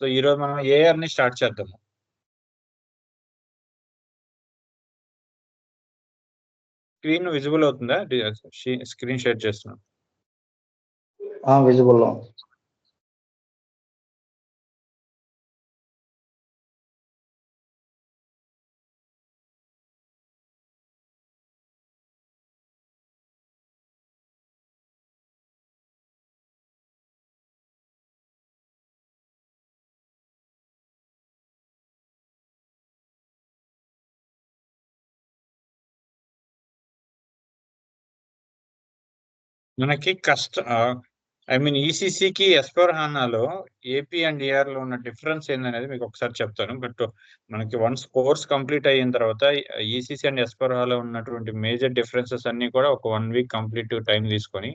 So ఈరోజు మనం AR ని స్టార్ట్ చేద్దాము. స్క్రీన్ విజిబుల్ అవుతుందా? స్క్రీన్ షేర్ చేస్తున్నాం. విజిబుల్. మనకి ఈసీసీకి ఎస్ఫోర్హానాలో ఏపీ అండ్ ఏఆర్ లో ఉన్న డిఫరెన్స్ ఏందనేది మీకు ఒకసారి చెప్తాను. బట్ మనకి వన్స్ కోర్స్ కంప్లీట్ అయిన తర్వాత ఈసీసీ అండ్ ఎస్ఫోర్హాలో ఉన్నటువంటి మేజర్ డిఫరెన్సెస్ అన్ని కూడా ఒక 1 వీక్ కంప్లీట్ టైం తీసుకొని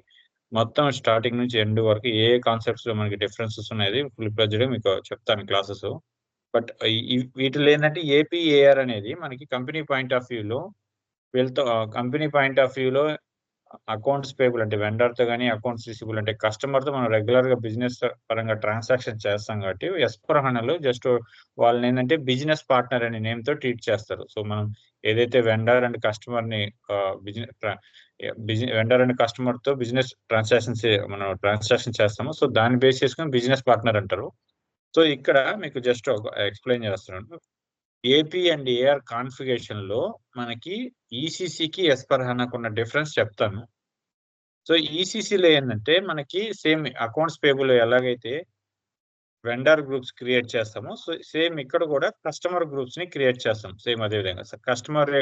మొత్తం స్టార్టింగ్ నుంచి ఎండ్ వరకు ఏ కాన్సెప్ట్స్ లో మనకి డిఫరెన్సెస్ అనేది ఫుల్ ప్లెజ్డ్ మీకు చెప్తాను క్లాసెస్. బట్ వీటిలో ఏంటంటే ఏపీ ఏఆర్ అనేది మనకి కంపెనీ పాయింట్ ఆఫ్ వ్యూలో వీళ్ళతో కంపెనీ పాయింట్ ఆఫ్ వ్యూలో అకౌంట్స్ పేబుల్ అంటే వెండర్ తో కానీ అకౌంట్స్ రిసీబుల్ అంటే కస్టమర్ తో మనం రెగ్యులర్ గా బిజినెస్ పరంగా ట్రాన్సాక్షన్ చేస్తాం కాబట్టి ఎస్ఫోర్హానాలో జస్ట్ వాళ్ళని ఏంటంటే బిజినెస్ పార్ట్నర్ అనే నేమ్ తో ట్రీట్ చేస్తారు. సో మనం ఏదైతే వెండర్ అండ్ కస్టమర్ ని వెండర్ అండ్ కస్టమర్ తో బిజినెస్ మనం ట్రాన్సాక్షన్ చేస్తాము. సో దాన్ని బేస్ చేసుకుని బిజినెస్ పార్ట్నర్ అంటారు. సో ఇక్కడ మీకు జస్ట్ ఎక్స్ప్లెయిన్ చేస్తున్నాను. ఏపీ అండ్ ఏఆర్ కాన్ఫిగరేషన్ లో మనకి ఈసీసీకి ఎస్ఫోర్హానాకు ఉన్న డిఫరెన్స్ చెప్తాను. సో ఈసీసీలో ఏంటంటే మనకి సేమ్ అకౌంట్స్ పేబుల్ ఎలాగైతే వెండర్ గ్రూప్స్ క్రియేట్ చేస్తామో సో సేమ్ ఇక్కడ కూడా కస్టమర్ గ్రూప్స్ ని క్రియేట్ చేస్తాం. సేమ్ అదే విధంగా కస్టమర్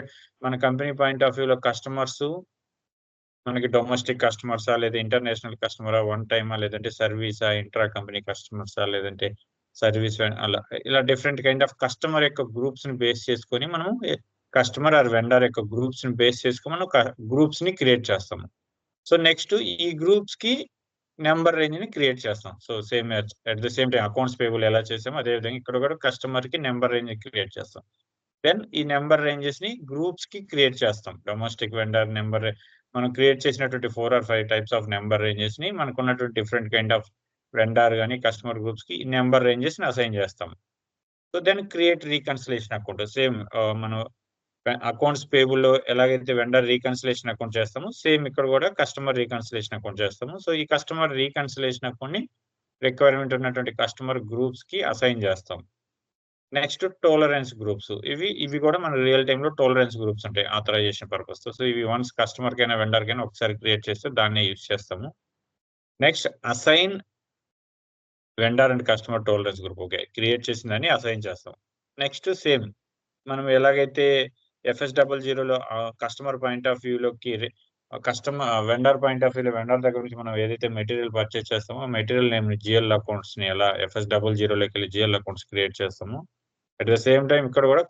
మన కంపెనీ పాయింట్ ఆఫ్ వ్యూలో కస్టమర్స్ మనకి డొమెస్టిక్ కస్టమర్సా లేదా ఇంటర్నేషనల్ కస్టమరా, వన్ టైమా, లేదంటే సర్వీసా, ఇంట్రా కంపెనీ కస్టమర్సా, లేదంటే సర్వీస్ అలా ఇలా డిఫరెంట్ కైండ్ ఆఫ్ కస్టమర్ యొక్క గ్రూప్స్ ని బేస్ చేసుకొని మనం కస్టమర్ ఆర్ వెండర్ యొక్క గ్రూప్స్ ని బేస్ చేసుకొని మనం గ్రూప్స్ ని క్రియేట్ చేస్తాము. సో నెక్స్ట్ ఈ గ్రూప్స్ కి నెంబర్ రేంజ్ ని క్రియేట్ చేస్తాం. So same at the same time accounts payable ఎలా చేసామో అదే విధంగా ఇక్కడ కూడా కస్టమర్ కి నెంబర్ రేంజ్ క్రియేట్ చేస్తాం. దెన్ ఈ నెంబర్ రేంజెస్ ని గ్రూప్స్ కి క్రియేట్ చేస్తాం. డొమెస్టిక్ వెండర్ నెంబర్ మనం క్రియేట్ చేసినటువంటి 4 or 5 types of number ranges ని మనకు ఉన్నటువంటి డిఫరెంట్ కైండ్ ఆఫ్ వెండర్ కానీ కస్టమర్ గ్రూప్స్ కి ఈ నెంబర్ రేంజెస్ ని అసైన్ చేస్తాం. So then create reconciliation account. Same మనం అకౌంట్స్ పేబుల్ లో ఎలాగైతే వెండర్ రీకన్సిలేషన్ అకౌంట్ చేస్తామో సేమ్ ఇక్కడ కూడా కస్టమర్ రీకన్సిలేషన్ అకౌంట్ చేస్తాము. సో ఈ కస్టమర్ రీకన్సిలేషన్ అకౌంట్ ని రిక్వైర్మెంట్ ఉన్నటువంటి కస్టమర్ గ్రూప్స్ కి అసైన్ చేస్తాం. Next tolerance groups. ఇవి కూడా మన రియల్ టైమ్ లో టోలరెన్స్ గ్రూప్స్ ఉంటాయి ఆథరైజేషన్ పర్పస్ తో. సో ఇవి వన్స్ కస్టమర్ కైనా వెండర్ కైనా ఒకసారి క్రియేట్ చేస్తే దాన్నే యూజ్ చేస్తాము. Next assign vendor and customer tolerance group. Okay, create చేసిన దాన్ని అసైన్ చేస్తాం. నెక్స్ట్ సేమ్ మనం ఎలాగైతే FS00లో కస్టమర్ పాయింట్ ఆఫ్ వ్యూలోకి వెండర్ పాయింట్ ఆఫ్ వ్యూలో వెండర్ దగ్గర నుంచి మనం ఏదైతే మెటీరియల్ పర్చేస్ చేస్తామో మెటీరియల్ నేమ్ జిఎల్ అకౌంట్స్ ని ఎలా FS00లోకి వెళ్ళి జిఎల్ అకౌంట్స్ క్రియేట్ చేస్తాము. అట్ ద సేమ్ టైం ఇక్కడ కూడా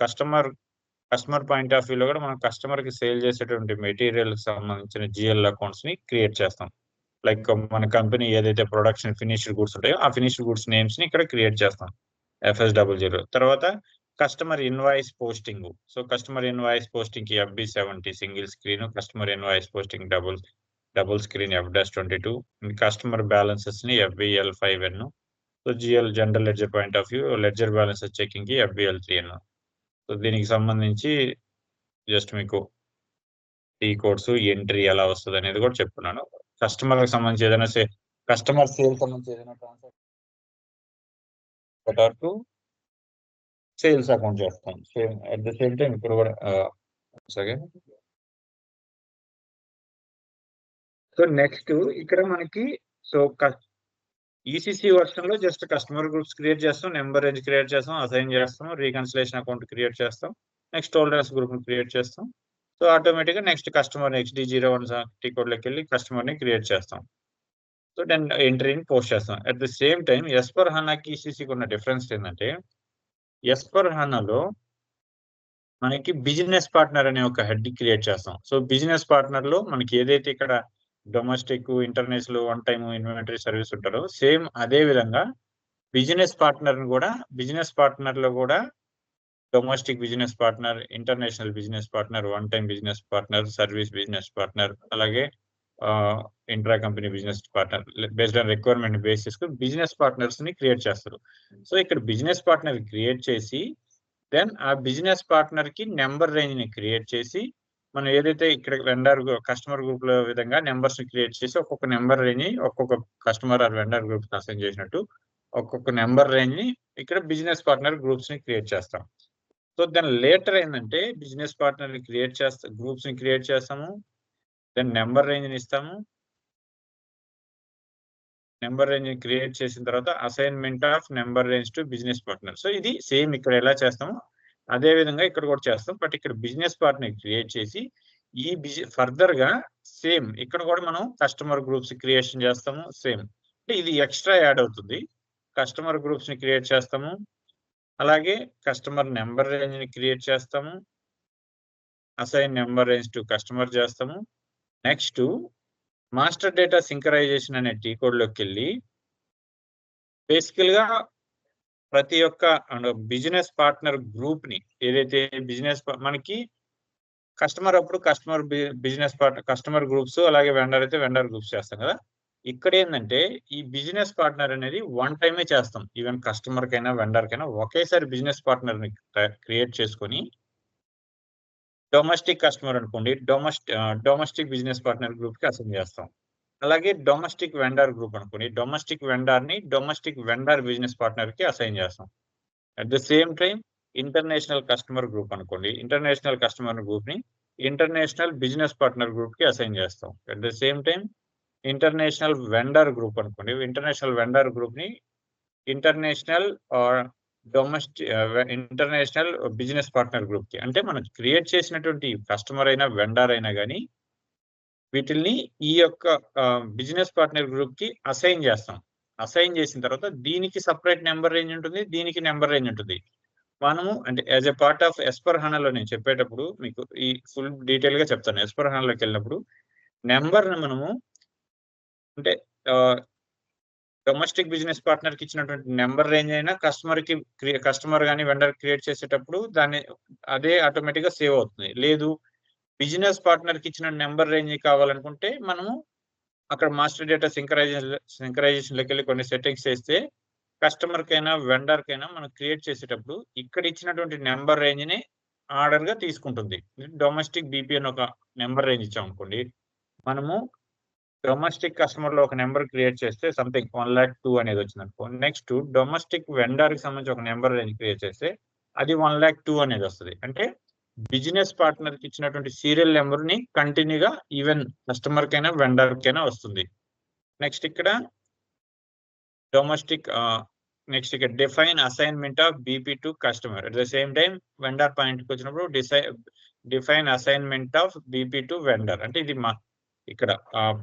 కస్టమర్ పాయింట్ ఆఫ్ వ్యూలో కూడా మనం కస్టమర్ కి సేల్ చేసేటువంటి మెటీరియల్ సంబంధించిన జిఎల్ అకౌంట్స్ ని క్రియేట్ చేస్తాం. లైక్ మన కంపెనీ ఏదైతే ప్రొడక్షన్ ఫినిష్డ్ గూడ్స్ ఉంటాయో ఆ ఫినిష్డ్ గూడ్స్ నేమ్స్ ని ఇక్కడ క్రియేట్ చేస్తాం FS00. తర్వాత customer invoice posting. So customer invoice posting కి FB70 single screen, customer invoice posting double screen F-22, customer balances ని FBL5N. So GL general ledger point of view ledger balances checking కి FBL3N. So దీనికి సంబంధించి just మీకు ఈ codes entry ఎలా వస్తుంది అనేది కూడా చెప్తున్నాను. కస్టమర్ కి సంబంధించి ఏదైనా కస్టమర్ సేల్ సంబంధించి ఏదైనా ట్రాన్సాక్షన్ సేల్స్ అకౌంట్ చేస్తాం. Same at the same time ఇప్పుడు కూడా సో నెక్స్ట్ ఇక్కడ మనకి ఈసీసీ వర్షన్ లో జస్ట్ కస్టమర్ గ్రూప్స్ క్రియేట్ చేస్తాం, నెంబర్ రేంజ్ క్రియేట్ చేస్తాం, అసైన్ చేస్తాం, రీకన్సిలేషన్ అకౌంట్ క్రియేట్ చేస్తాం, నెక్స్ట్ టోలరెన్స్ గ్రూప్ క్రియేట్ చేస్తాం. సో ఆటోమేటిక్ గా నెక్స్ట్ కస్టమర్ XD01 కోడ్ లోకి వెళ్ళి కస్టమర్ ని క్రియేట్ చేస్తాం. సో దెన్ ఎంట్రీని పోస్ట్ చేస్తాం. అట్ ద సేమ్ టైం ఎస్ఫోర్హానాకి ఈసీసీకి ఉన్న డిఫరెన్స్ ఏంటంటే ఎస్ఫోర్హానాలో మనకి బిజినెస్ పార్ట్నర్ అనే ఒక హెడ్ క్రియేట్ చేస్తాం. సో బిజినెస్ పార్ట్నర్ లో మనకి ఏదైతే ఇక్కడ domestic, international, one time inventory service ఉంటారో సేమ్ అదే విధంగా బిజినెస్ పార్ట్నర్ లో కూడా domestic business partner, international business partner, one time business partner, service business partner, అలాగే intra company business partner based on requirement base చేసుకుని బిజినెస్ పార్ట్నర్స్ ని create చేస్తారు. So ఇక్కడ బిజినెస్ పార్ట్నర్ క్రియేట్ చేసి దెన్ ఆ business partner కి number range ని create చేసి మనం ఏదైతే ఇక్కడ వెండర్ కస్టమర్ గ్రూప్ లో విధంగా నెంబర్స్ ని క్రియేట్ చేసి ఒక్కొక్క నెంబర్ రేంజ్ ని ఒక్కొక్క customer or vendor group assign చేసినట్టు ఒక్కొక్క నెంబర్ రేంజ్ ని ఇక్కడ బిజినెస్ పార్ట్నర్ గ్రూప్స్ ని క్రియేట్ చేస్తాం. సో దాని లేటర్ ఏంటంటే బిజినెస్ పార్ట్నర్ ని క్రియేట్ చేస్తాం, గ్రూప్స్ ని క్రియేట్ చేస్తాము, దెన్ నెంబర్ రేంజ్ ని ఇస్తాము. నెంబర్ రేంజ్ క్రియేట్ చేసిన తర్వాత assignment of number range to business partner. So ఇది సేమ్ ఇక్కడ ఎలా చేస్తామో అదే విధంగా ఇక్కడ కూడా చేస్తాం. బట్ ఇక్కడ బిజినెస్ పార్ట్నర్ క్రియేట్ చేసి ఈ ఫర్దర్ గా సేమ్ ఇక్కడ కూడా మనం కస్టమర్ గ్రూప్స్ క్రియేషన్ చేస్తాము. సేమ్ అంటే ఇది ఎక్స్ట్రా యాడ్ అవుతుంది. కస్టమర్ గ్రూప్స్ ని క్రియేట్ చేస్తాము, అలాగే కస్టమర్ నెంబర్ రేంజ్ ని క్రియేట్ చేస్తాము, assign number range to customer చేస్తాము. నెక్స్ట్ మాస్టర్ డేటా సింకరైజేషన్ అనే టీ కోడ్ లోకి వెళ్ళి బేసికల్ గా ప్రతి ఒక్క బిజినెస్ పార్ట్నర్ గ్రూప్ ని ఏదైతే బిజినెస్ మనకి కస్టమర్ అప్పుడు customer business partner customer groups, అలాగే వెండర్ అయితే వెండర్ గ్రూప్స్ చేస్తాం కదా. ఇక్కడ ఏంటంటే ఈ బిజినెస్ పార్ట్నర్ అనేది వన్ టైమే చేస్తాం. ఈవెన్ కస్టమర్ కైనా వెండర్ కైనా ఒకేసారి బిజినెస్ పార్ట్నర్ ని క్రియేట్ చేసుకొని డొమెస్టిక్ కస్టమర్ అనుకోండి, డొమెస్టిక్ బిజినెస్ పార్ట్నర్ గ్రూప్ కి అసైన్ చేస్తాం. అలాగే డొమెస్టిక్ వెండర్ గ్రూప్ అనుకోండి, డొమెస్టిక్ వెండర్ ని డొమెస్టిక్ వెండర్ బిజినెస్ పార్ట్నర్ కి అసైన్ చేస్తాం. At the same time international customer group అనుకోండి, ఇంటర్నేషనల్ కస్టమర్ గ్రూప్ ని ఇంటర్నేషనల్ బిజినెస్ పార్ట్నర్ గ్రూప్ కి అసైన్ చేస్తాం. At the same time international vendor group అనుకోండి, international vendor group ని international international business partner group కి, అంటే మనం క్రియేట్ చేసినటువంటి కస్టమర్ అయినా వెండర్ అయినా కానీ వీటిల్ని ఈ యొక్క బిజినెస్ పార్ట్నర్ గ్రూప్ కి అసైన్ చేస్తాం. అసైన్ చేసిన తర్వాత దీనికి సపరేట్ నెంబర్ రేంజ్ ఉంటుంది, దీనికి నెంబర్ రేంజ్ ఉంటుంది. మనము అంటే యాజ్ ఎ పార్ట్ ఆఫ్ ఎస్పర్హానాలో నేను చెప్పేటప్పుడు మీకు ఈ ఫుల్ డీటెయిల్ గా చెప్తాను. ఎస్పర్హానాలోకి వెళ్ళినప్పుడు నెంబర్ ని మనము అంటే డొమెస్టిక్ బిజినెస్ పార్ట్నర్ కి ఇచ్చినటువంటి నెంబర్ రేంజ్ అయినా కస్టమర్ కానీ వెండర్ క్రియేట్ చేసేటప్పుడు దాన్ని అదే ఆటోమేటిక్ గా సేవ్ అవుతుంది. లేదు బిజినెస్ పార్ట్నర్ కి ఇచ్చిన నెంబర్ రేంజ్ కావాలనుకుంటే మనము అక్కడ మాస్టర్ డేటా సింకరైజేషన్ లోకి వెళ్ళి కొన్ని సెట్టింగ్స్ చేస్తే కస్టమర్ కైనా వెండర్ కైనా మనం క్రియేట్ చేసేటప్పుడు ఇక్కడ ఇచ్చినటువంటి నెంబర్ రేంజ్ ని ఆర్డర్ గా తీసుకుంటుంది. డొమెస్టిక్ బీపీ అని ఒక నెంబర్ రేంజ్ ఇచ్చాం అనుకోండి, మనము డొమెస్టిక్ కస్టమర్ లో ఒక నెంబర్ క్రియేట్ చేస్తే సంథింగ్ 1,02,000 అనేది వచ్చింది అనుకో. నెక్స్ట్ డొమెస్టిక్ వెండర్ కి సంబంధించి ఒక నెంబర్ రేంజ్ క్రియేట్ చేస్తే అది 1,02,000 అనేది వస్తుంది. అంటే బిజినెస్ పార్ట్నర్ కి ఇచ్చినటువంటి సీరియల్ నెంబర్ ని కంటిన్యూగా ఈవెన్ కస్టమర్ కైనా వెండర్ కైనా వస్తుంది. నెక్స్ట్ ఇక్కడ డొమెస్టిక్ నెక్స్ట్ ఇక్కడ define assignment of BP to customer. At the same time vendor point కి వచ్చినప్పుడు define assignment of BP to vendor. అంటే ఇది మా ఇక్కడ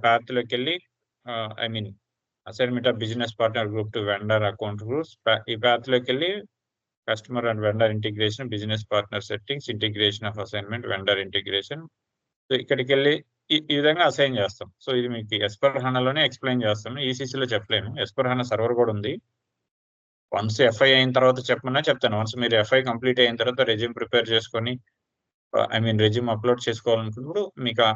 పాత్ లోకి వెళ్ళి I mean assignment of business partner group two vendor account groups, ఈ పాత్ లోకి వెళ్ళి customer and vendor integration, business partner settings, integration of assignment, vendor integration. So ఇక్కడికి వెళ్ళి ఈ విధంగా అసైన్ చేస్తాం. సో ఇది మీకు ఎస్పర్హానాలోనే ఎక్స్ప్లెయిన్ చేస్తాను, ఈసీసీలో చెప్పలేను. ఎస్పర్హానా సర్వర్ కూడా ఉంది. వన్స్ ఎఫ్ఐ అయిన తర్వాత చెప్పమన్నా చెప్తాను. వన్స్ మీరు ఎఫ్ఐ కంప్లీట్ అయిన తర్వాత రెజ్యూమ్ ప్రిపేర్ చేసుకొని ఐ మీన్ రెజ్యూమ్ అప్లోడ్ చేసుకోవాలనుకున్నప్పుడు మీకు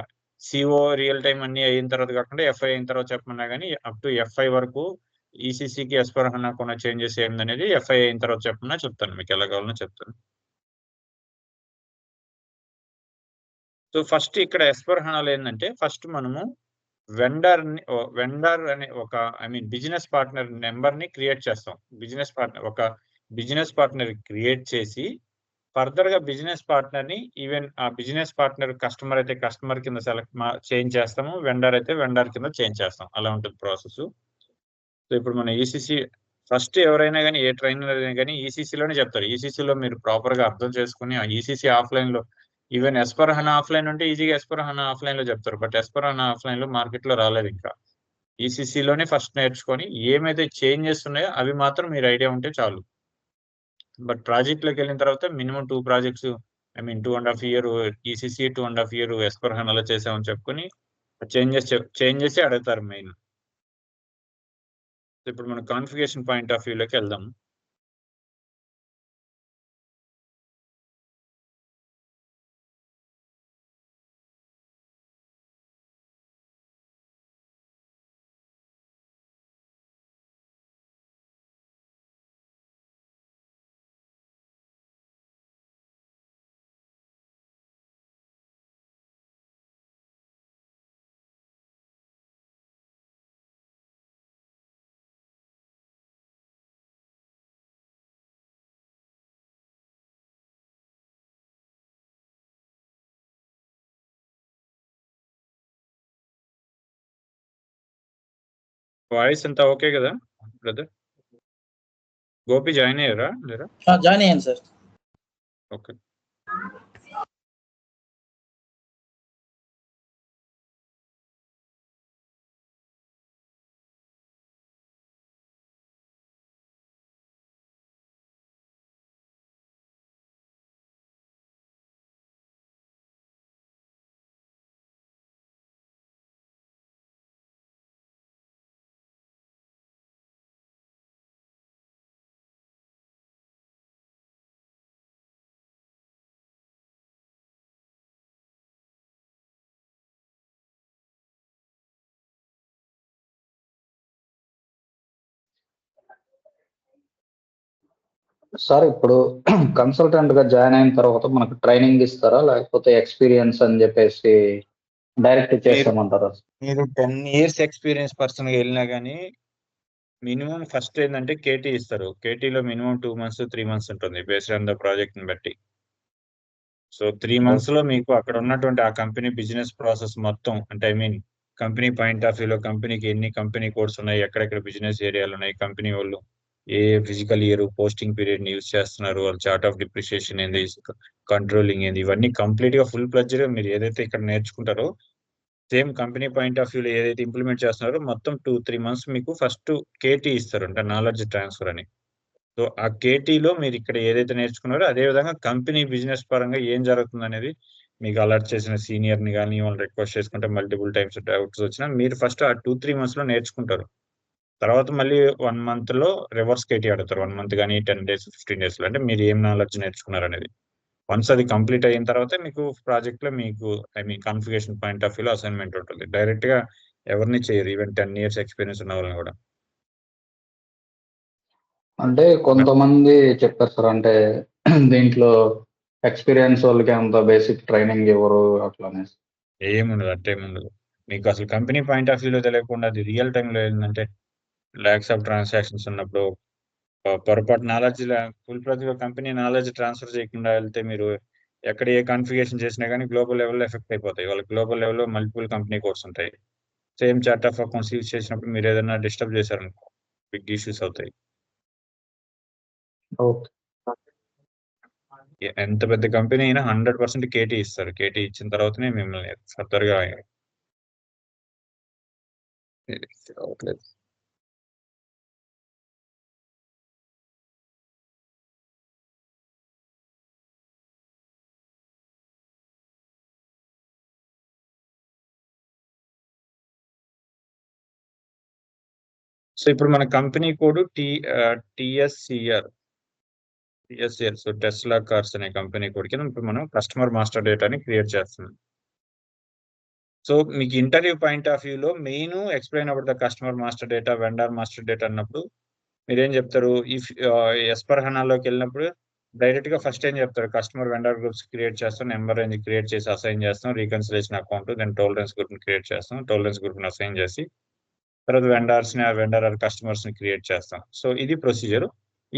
సిఓ రియల్ టైం అన్ని అయిన తర్వాత కాకుండా ఎఫ్ఐ అయిన తర్వాత చెప్పమన్నా కానీ అప్ టు ఎఫ్ఐ వరకు ఈసీసీకి ఎస్పర్హానా కొన్న చేంజెస్ ఏందనేది ఎఫ్ఐ అయిన తర్వాత చెప్పమన్నా చెప్తాను, మీకు ఎలా కావాలన్నా చెప్తాను. సో ఫస్ట్ ఇక్కడ ఎస్పర్హానాలో ఏంటంటే ఫస్ట్ మనము వెండర్ అనే ఒక I mean business partner number ని క్రియేట్ చేస్తాం. బిజినెస్ పార్ట్నర్ క్రియేట్ చేసి ఫర్దర్ గా బిజినెస్ పార్ట్నర్ ని ఈవెన్ ఆ బిజినెస్ పార్ట్నర్ కస్టమర్ అయితే కస్టమర్ కింద చేంజ్ చేస్తాము, వెండర్ అయితే వెండర్ కింద చేంజ్ చేస్తాం. అలా ఉంటుంది ప్రాసెస్. సో ఇప్పుడు మన ఈసీసీ ఫస్ట్ ఎవరైనా కానీ ఏ ట్రైనర్ అయినా కానీ ఈసీసీలోనే చెప్తారు. ఈసీసీలో మీరు ప్రాపర్ గా అర్థం చేసుకుని ఆ ఈసీసీ ఆఫ్లైన్ లో ఈవెన్ ఎస్పర్హానా ఆఫ్లైన్ ఉంటే ఈజీగా ఎస్పర్హానా ఆఫ్లైన్ లో చెప్తారు. బట్ ఎస్పర్హానా ఆఫ్లైన్ లో మార్కెట్ లో రాలేదు ఇంకా. ఈసీసీలోనే ఫస్ట్ నేర్చుకొని ఏమైతే చేంజెస్ ఉన్నాయో అవి మాత్రం మీరు ఐడియా ఉంటే చాలు. బట్ ప్రాజెక్ట్ లోకి వెళ్ళిన తర్వాత minimum 2 projects I mean 2.5 years ECC 2.5 years ఎస్పర్హానాలో చేసామని చెప్పుకొని చేంజెస్ అడుగుతారు మెయిన్. ఇప్పుడు మనం కాన్ఫిగరేషన్ పాయింట్ ఆఫ్ వ్యూలోకి వెళ్దాం. వాయిస్ అంతా ఓకే కదా బ్రదర్? గోపి జాయిన్ అయ్యారా లేరా? జాయిన్ అయ్యాను సార్. ఓకే. సార్ ఇప్పుడు కన్సల్టెంట్ గా జాయిన్ అయిన తర్వాత మనకు ట్రైనింగ్ ఇస్తారా, లేకపోతే ఎక్స్పీరియన్స్ అని చెప్పేసి డైరెక్ట్ చేస్తామంటారా? మీరు 10 years ఎక్స్పీరియన్స్ పర్సన్ గా వెళ్ళినా కానీ మినిమం ఫస్ట్ ఏంటంటే కేటీ ఇస్తారు. కేటీలో మినిమం 2 months 3 months ఉంటుంది బేస్డ్ ఆన్ ద ప్రాజెక్ట్ ని బట్టి. సో 3 months లో మీకు అక్కడ ఉన్నటువంటి ఆ కంపెనీ బిజినెస్ ప్రాసెస్ మొత్తం, అంటే I mean company point of వ్యూలో కంపెనీకి ఎన్ని కంపెనీ కోడ్స్ ఉన్నాయి, ఎక్కడెక్కడ బిజినెస్ ఏరియాలు ఉన్నాయి, కంపెనీ వాళ్ళు ఏ ఫిజికల్ ఇయర్ పోస్టింగ్ పీరియడ్ ని యూజ్ చేస్తున్నారు, వాళ్ళ చార్ట్ ఆఫ్ డిప్రిసియేషన్ ఏంది, కంట్రోలింగ్ ఏంది, ఇవన్నీ కంప్లీట్ గా ఫుల్ ప్లెడ్జ్డ్ మీరు ఏదైతే ఇక్కడ నేర్చుకుంటారో సేమ్ కంపెనీ పాయింట్ ఆఫ్ వ్యూలో ఏదైతే ఇంప్లిమెంట్ చేస్తున్నారో మొత్తం 2-3 months మీకు ఫస్ట్ కేటీ ఇస్తారు, అంటే నాలెడ్జ్ ట్రాన్స్ఫర్ అని. సో ఆ కేటీలో మీరు ఇక్కడ ఏదైతే నేర్చుకున్నారో అదే విధంగా కంపెనీ బిజినెస్ పరంగా ఏం జరుగుతుంది అనేది మీకు అలర్ట్ చేసిన సీనియర్ ని కానీ వాళ్ళు రిక్వెస్ట్ చేసుకుంటే మల్టిపుల్ టైమ్స్ డౌట్స్ వచ్చినా మీరు ఫస్ట్ ఆ 2-3 months లో నేర్చుకుంటారు. తర్వాత మళ్ళీ 1 month లో రివర్స్ కేటీ ఆడతారు. 1 month కానీ 10 days 15 days లో, అంటే మీరు ఏం నాలెడ్జ్ నేర్చుకున్నారు అనేది. వన్స్ అది కంప్లీట్ అయిన తర్వాత మీకు ప్రాజెక్ట్ లో మీకు I mean configuration point of వ్యూలో అసైన్మెంట్ ఉంటుంది. డైరెక్ట్ గా ఎవరిని చేయరు, ఈవెన్ 10 years ఎక్స్పీరియన్స్ ఉన్న వాళ్ళని కూడా. అంటే కొంతమంది చెప్పారు సార్, అంటే దీంట్లో ఎక్స్పీరియన్స్ వాళ్ళకి అంత బేసిక్ ట్రైనింగ్ ఇవ్వరు అట్లానే. ఏముండదు, అట్టేముండదు. మీకు అసలు కంపెనీ పాయింట్ ఆఫ్ వ్యూలో తెలియకుండా అది రియల్ టైంలో ఏంటంటే లాక్స్ ఆఫ్ ట్రాన్సాక్షన్స్ ఉన్నప్పుడు పొరపాటు నాలెడ్జ్ ఫుల్ ప్రతిగా కంపెనీ నాలెడ్జ్ ట్రాన్స్ఫర్ చేయకుండా వెళ్తే మీరు ఎక్కడ ఏ కాన్ఫిగరేషన్ చేసినా కానీ గ్లోబల్ లెవెల్లో ఎఫెక్ట్ అయిపోతాయి. వాళ్ళకి గ్లోబల్ లెవెల్లో మల్టిపుల్ కంపెనీ కోడ్స్ ఉంటాయి. Same chart of accounts use చేసినప్పుడు మీరు ఏదైనా డిస్టర్బ్ చేశారనుకో బిగ్ ఇష్యూస్ అవుతాయి. ఎంత పెద్ద కంపెనీ అయినా 100% కేటీ ఇస్తారు. కేటీ ఇచ్చిన తర్వాతనే మిమ్మల్ని ఫర్దర్ గా అవట్లేదు. సో ఇప్పుడు మన company code TSCR. So Tesla cars అనే కంపెనీ కోడ్ కింద ఇప్పుడు మనం కస్టమర్ మాస్టర్ డేటాని క్రియేట్ చేస్తున్నాం. సో మీకు ఇంటర్వ్యూ పాయింట్ ఆఫ్ వ్యూలో main explain about the customer master data, vendor master data అన్నప్పుడు మీరేం చెప్తారు? ఇఫ్ ఎస్పర్ హనాలోకి వెళ్ళినప్పుడు డైరెక్ట్ గా ఫస్ట్ ఏం చెప్తారు? కస్టమర్ వెండర్ గ్రూప్స్ క్రియేట్ చేస్తాం, నెంబర్ రేంజ్ క్రియేట్ చేసి అసైన్ చేస్తాం, reconciliation account, then tolerance group ని క్రియేట్ చేస్తాం, టోలరెన్స్ గ్రూప్ ని అసైన్ చేసి తర్వాత వెండర్స్ ని వెండర్ ఆర్ కస్టమర్స్ ని క్రియేట్ చేస్తాం. సో ఇది ప్రొసీజర్.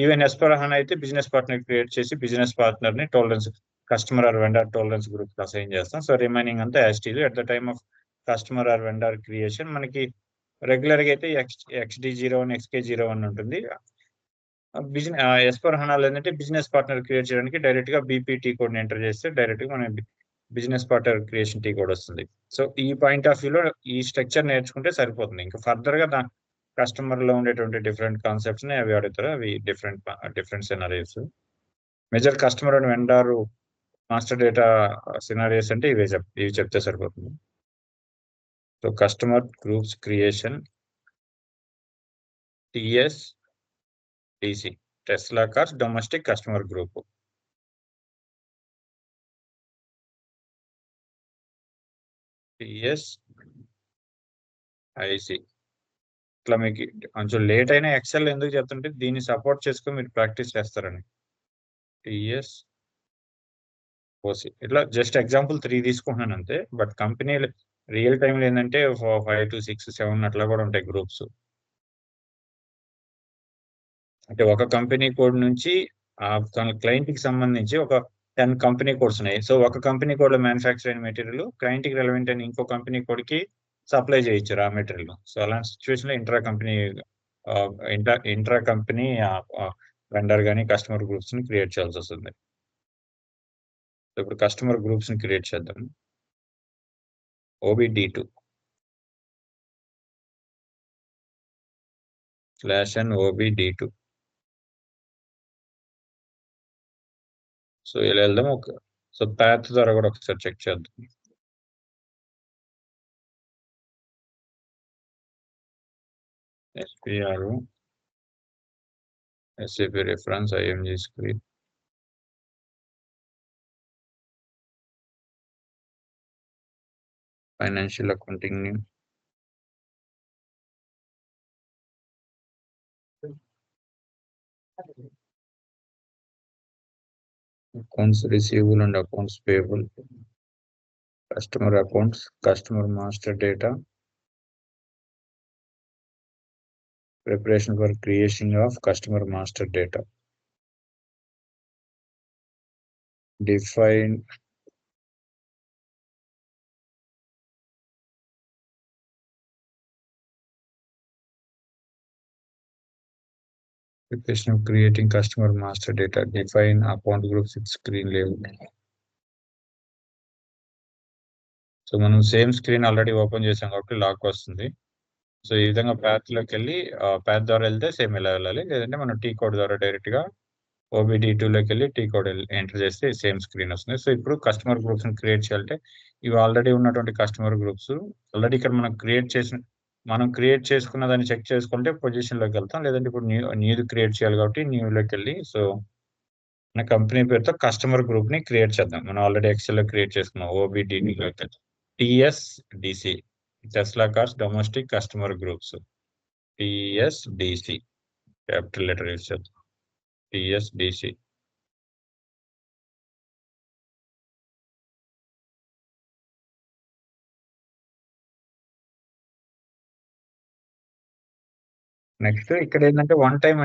ఈవెన్ ఎస్పర్ హనా అయితే బిజినెస్ పార్ట్నర్ క్రియేట్ చేసి బిజినెస్ పార్ట్నర్ ని tolerance customer or vendor tolerance group assign చేస్తాం. సో రిమైనింగ్ అంతా as it is. At the time of customer or vendor creation మనకి regular గా అయితే XD01 XK01 ఉంటుంది. బిజినెస్ ఎస్పర్ హనాలో ఏంటంటే బిజినెస్ పార్ట్నర్ క్రియేట్ చేయడానికి డైరెక్ట్ గా బీపీటీ కోడ్ ని ఎంటర్ చేస్తే డైరెక్ట్ గా మన business partner creation T code వస్తుంది. సో ఈ పాయింట్ ఆఫ్ వ్యూలో ఈ స్ట్రక్చర్ నేర్చుకుంటే సరిపోతుంది. ఇంకా ఫర్దర్ గా కస్టమర్ లో ఉండేటువంటి డిఫరెంట్ కాన్సెప్ట్స్ ని అవి అడుగుతారు. అవి different scenarios. Major customer and vendor master data scenarios అంటే ఇవి చెప్తే సరిపోతుంది. So customer groups creation TSDC, Tesla cars domestic customer group. TSIC. ఇట్లా మీకు కొంచెం లేట్ అయినా ఎక్సెల్ ఎందుకు చెప్తుంటే దీన్ని సపోర్ట్ చేసుకొని మీరు ప్రాక్టీస్ చేస్తారని. TSOC ఇట్లా జస్ట్ ఎగ్జాంపుల్ 3 తీసుకుంటున్నాను అంతే. బట్ కంపెనీ రియల్ టైంలో ఏంటంటే 5 to 6, 7 అట్లా కూడా ఉంటాయి గ్రూప్స్. అంటే ఒక కంపెనీ కోడ్ నుంచి ఆ క్లయింట్ కి సంబంధించి ఒక 10 కంపెనీ కోడ్స్ ఉన్నాయి. సో ఒక కంపెనీ కోడ్ లో మ్యానుఫ్యాక్చర్ అయిన మెటీరియల్ క్లయింట్ కి రెలవెంట్ అయిన ఇంకో కంపెనీ కోడ్ కి సప్లై చేయొచ్చు రా మెటీరియల్. సో అలాంటి సిచ్యువేషన్ లో ఇంట్రా కంపెనీ వెండర్ కానీ కస్టమర్ గ్రూప్స్ ని క్రియేట్ చేయాల్సి వస్తుంది. ఇప్పుడు కస్టమర్ గ్రూప్స్ ని క్రియేట్ చేద్దాం. OBD2 /n OBD2. సో ఇలా వెళ్దాం. సో పాత్ ద్వారా కూడా ఒకసారి చెక్ చేద్దాం. SPR SAP reference IMG script. Financial accounting name. Accounts receivable and accounts payable. Customer accounts, customer master data. Preparation for creation of customer master data. Define preparation of creating customer master data. Define account groups with screen label. So మనం same screen already open చేసాం కాబట్టి lock వస్తుంది. So ఈ విధంగా path లోకి వెళ్ళి path ద్వారా వెళ్తే సేమ్ ఇలా వెళ్ళాలి. లేదంటే మనం టీ కోడ్ ద్వారా డైరెక్ట్ గా OBD2 లోకి వెళ్ళి టీ కోడ్ ఎంటర్ చేస్తే సేమ్ స్క్రీన్ వస్తుంది. సో ఇప్పుడు కస్టమర్ గ్రూప్స్ ని క్రియేట్ చేయాలంటే ఇవి ఆల్రెడీ ఉన్నటువంటి కస్టమర్ గ్రూప్స్ ఆల్రెడీ ఇక్కడ మనం క్రియేట్ చేసుకున్న దాన్ని చెక్ చేసుకుంటే పొజిషన్ లోకి వెళ్తాం. లేదంటే ఇప్పుడు న్యూ క్రియేట్ చేయాలి కాబట్టి న్యూ లోకి వెళ్ళి సో మన కంపెనీ పేరుతో కస్టమర్ గ్రూప్ ని క్రియేట్ చేద్దాం. మనం ఆల్రెడీ ఎక్సెల్ లో క్రియేట్ చేసుకున్నాం. OBD2 లోకి TSDC Tesla cars domestic customer groups TSDC capital letter use చేద్దాం. TSDC. నెక్స్ట్ ఇక్కడ ఏంటంటే వన్ టైం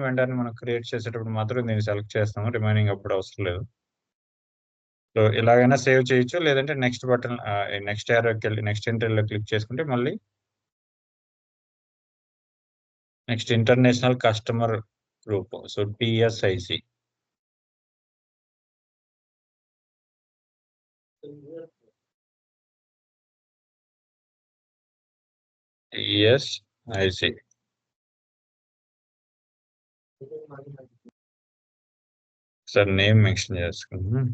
వెండర్ ని మనం క్రియేట్ చేసేటప్పుడు మాత్రం దీన్ని సెలెక్ట్ చేస్తాము. రిమైనింగ్ అప్పుడు అవసరం లేదు. సో ఇలాగైనా సేవ్ చేయొచ్చు. లేదంటే నెక్స్ట్ బటన్ నెక్స్ట్ ఏరోకి వెళ్ళి నెక్స్ట్ ఎంట్రీలో క్లిక్ చేసుకుంటే మళ్ళీ next international customer group. So TSIC. TSIC. Sir name mention చేసుకుంటున్నాం.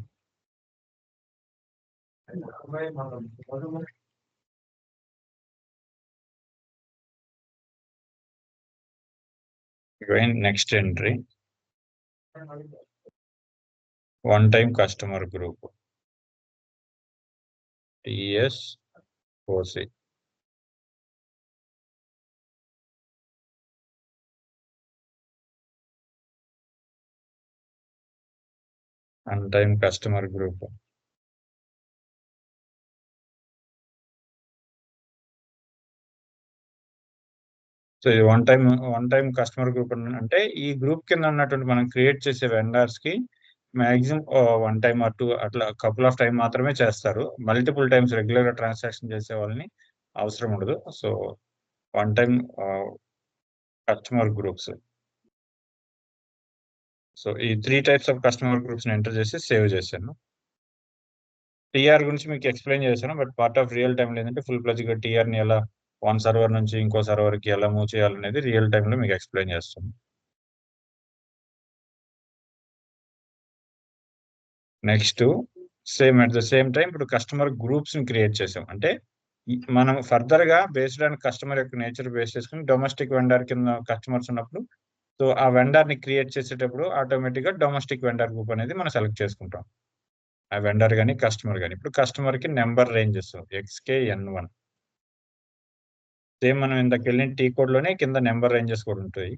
Next entry one time customer group TSOC. One time customer group so ఇది వన్ టైం కస్టమర్ గ్రూప్ అంటే ఈ group కింద ఉన్నటువంటి మనం క్రియేట్ చేసే వెండర్స్ కి maximum one time or two అట్లా కపుల్ ఆఫ్ టైం మాత్రమే చేస్తారు. మల్టిపుల్ టైమ్స్ రెగ్యులర్ గా ట్రాన్సాక్షన్ చేసే వాళ్ళని అవసరం ఉండదు. So one time customer groups. So ఈ 3 టైప్స్ ఆఫ్ కస్టమర్ గ్రూప్స్ ని ఎంటర్ చేసి సేవ్ చేశాను. TR గురించి మీకు ఎక్స్ప్లెయిన్ చేశాను. But part of real time లేదంటే ఫుల్ ప్లజ్ గా TR ని ఎలా వన్ సర్వర్ నుంచి ఇంకో సర్వర్ కి ఎలా మూవ్ చేయాలనేది రియల్ టైం లో మీకు ఎక్స్ప్లెయిన్ చేస్తాను. Next at the same time ఇప్పుడు కస్టమర్ గ్రూప్స్ ని క్రియేట్ చేసాం. అంటే మనం ఫర్దర్ గా బేస్డ్ ఆన్ కస్టమర్ యొక్క నేచర్ బేస్ చేసుకుని డొమెస్టిక్ వెండర్ కింద కస్టమర్స్ ఉన్నప్పుడు సో ఆ వెండర్ ని క్రియేట్ చేసేటప్పుడు ఆటోమేటిక్ గా డొమెస్టిక్ వెండర్ గ్రూప్ అనేది మనం సెలెక్ట్ చేసుకుంటాం. ఆ వెండర్ కానీ కస్టమర్ కానీ ఇప్పుడు కస్టమర్ కి నెంబర్ రేంజెస్ XKN1 సేమ్ మనం ఇంతకు వెళ్ళిన టీ కోడ్ లోనే కింద నెంబర్ రేంజెస్ కూడా ఉంటాయి.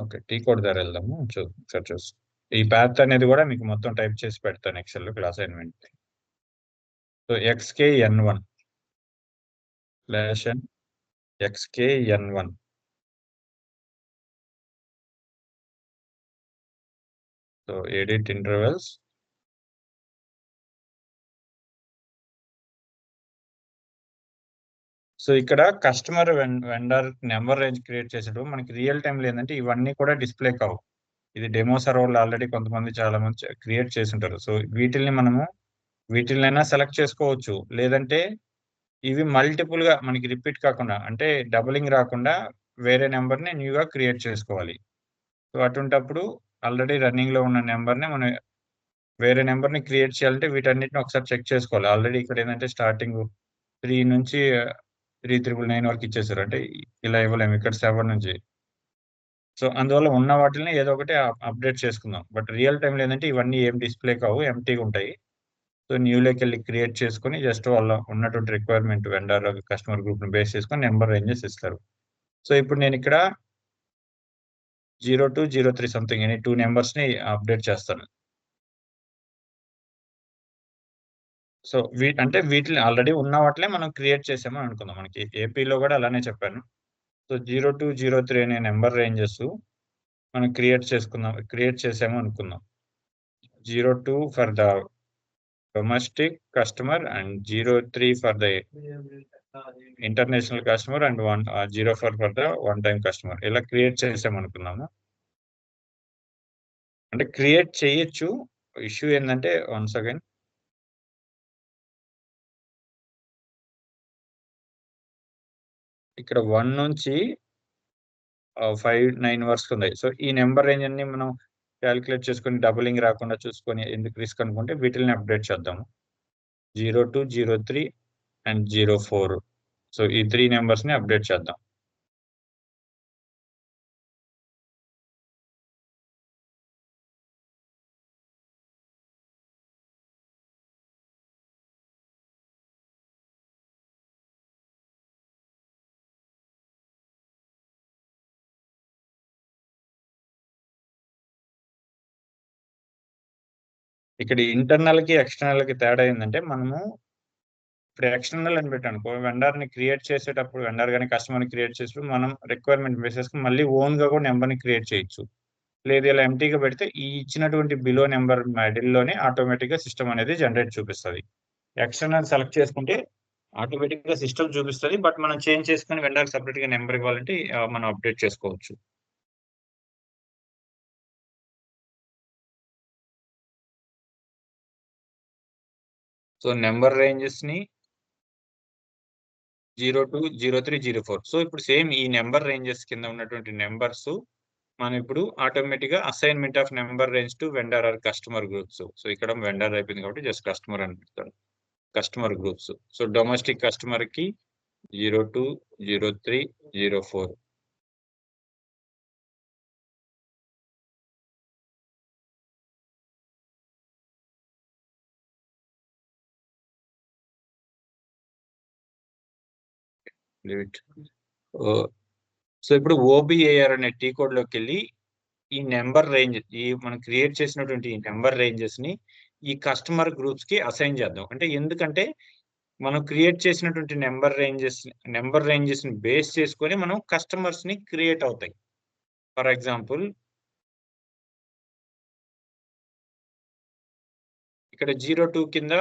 ఓకే టీ కోడ్ ద్వారా వెళ్దాము. చూసి ఈ పాత్ అనేది కూడా మీకు మొత్తం టైప్ చేసి పెడతాను ఎక్సెల్ లో assignment. So XKN1 /n XKN1 so edit intervals. So ఇక్కడ customer vendor number range create చేసేటప్పుడు మనకి రియల్ టైంలో ఏంటంటే ఇవన్నీ కూడా డిస్ప్లే కావు. ఇది డెమో సర్వర్లో ఆల్రెడీ కొంతమంది చాలా మంది క్రియేట్ చేసి ఉంటారు. సో వీటిల్నైనా సెలెక్ట్ చేసుకోవచ్చు. లేదంటే ఇవి మల్టిపుల్ గా మనకి రిపీట్ కాకుండా అంటే డబులింగ్ రాకుండా వేరే నెంబర్ని న్యూగా క్రియేట్ చేసుకోవాలి. సో అటువంటప్పుడు ఆల్రెడీ రన్నింగ్ లో ఉన్న నెంబర్ని మనం వేరే నెంబర్ని క్రియేట్ చేయాలంటే వీటన్నిటిని ఒకసారి చెక్ చేసుకోవాలి. ఆల్రెడీ ఇక్కడ ఏంటంటే స్టార్టింగ్ 3 నుంచి 3999 వరకు ఇచ్చేసారు. అంటే ఇలా ఇవ్వలేము. ఇక్కడ 7 నుంచి. సో అందువల్ల ఉన్న వాటిని ఏదో ఒకటి అప్డేట్ చేసుకుందాం. బట్ రియల్ టైంలో ఏంటంటే ఇవన్నీ ఏం డిస్ప్లే కావు, ఎంప్టీగా ఉంటాయి. సో న్యూలోకి వెళ్ళి క్రియేట్ చేసుకొని జస్ట్ వాళ్ళ ఉన్నటువంటి రిక్వైర్మెంట్ వెండర్ కస్టమర్ గ్రూప్ ని బేస్ చేసుకొని నెంబర్ రేంజెస్ ఇస్తారు. సో ఇప్పుడు నేను ఇక్కడ 02, 03 సంథింగ్ ఎనీ 2 నెంబర్స్ ని అప్డేట్ చేస్తాను. సో అంటే వీటిని ఆల్రెడీ ఉన్న వాటినే మనం క్రియేట్ చేసామని అనుకుందాం. మనకి ఏపీలో కూడా అలానే చెప్పాను. సో 02, 03 అనే నెంబర్ రేంజెస్ మనం క్రియేట్ చేసాము అనుకుందాం. 02 for the domestic customer and 03 for the international customer and 04 for the one time customer. ఇలా క్రియేట్ చేసామనుకున్నాము. అంటే క్రియేట్ చేయొచ్చు. ఇష్యూ ఏంటంటే వన్స్ అగైన్ ఇక్కడ 1 నుంచి 5, 9 వరకు ఉన్నాయి. సో ఈ నెంబర్ రేంజ్ అన్ని మనం క్యాలిక్యులేట్ చేసుకొని డబులింగ్ రాకుండా చూసుకొని ఎందుకు రిస్క్ అనుకుంటే వీటిని అప్డేట్ చేద్దాము. 02, 03 అండ్ 04. సో ఈ 3 నెంబర్స్ ని అప్డేట్ చేద్దాం. ఇక్కడ ఇంటర్నల్ కి ఎక్స్టర్నల్ కి తేడా ఏంటంటే మనము ఇప్పుడు ఎక్స్టర్నల్ అని పెట్టాను వెండర్ ని క్రియేట్ చేసేటప్పుడు వెండర్ కానీ కస్టమర్ ని క్రియేట్ చేసేటప్పుడు మనం రిక్వైర్మెంట్ బేసెస్ మళ్ళీ ఓన్ గా కూడా నెంబర్ ని క్రియేట్ చేయొచ్చు. లేదు ఇలా ఎంటీగా పెడితే ఈ ఇచ్చినటువంటి బిలో నెంబర్ లోనే ఆటోమేటిక్ గా సిస్టమ్ అనేది జనరేట్ చూపిస్తుంది. ఎక్స్టర్నల్ సెలెక్ట్ చేసుకుంటే ఆటోమేటిక్ గా సిస్టమ్ చూపిస్తుంది. బట్ మనం చేంజ్ చేసుకుని వెండర్ సపరేట్ గా నెంబర్ ఇవ్వాలంటే మనం అప్డేట్ చేసుకోవచ్చు. సో నెంబర్ రేంజెస్ ని 02, 03, 04. సో ఇప్పుడు సేమ్ ఈ నెంబర్ రేంజెస్ కింద ఉన్నటువంటి నెంబర్స్ మనం ఇప్పుడు ఆటోమేటిక్ గా assignment of number range to vendor or customer groups. So ఇక్కడ వెండర్ అయిపోయింది కాబట్టి జస్ట్ కస్టమర్ అని పెడతాడు. Customer groups. So domestic customer కి 02, 03, 04. సో ఇప్పుడు ఓబిఏఆర్ అనే టీ కోడ్ లోకి వెళ్ళి ఈ నెంబర్ రేంజ్ మనం క్రియేట్ చేసినటువంటి ఈ నెంబర్ రేంజెస్ ని ఈ కస్టమర్ గ్రూప్స్ కి అసైన్ చేద్దాం. అంటే ఎందుకంటే మనం క్రియేట్ చేసినటువంటి నెంబర్ రేంజెస్ ని బేస్ చేసుకొని మనం కస్టమర్స్ ని క్రియేట్ అవుతాయి. ఫర్ ఎగ్జాంపుల్ ఇక్కడ 02 కింద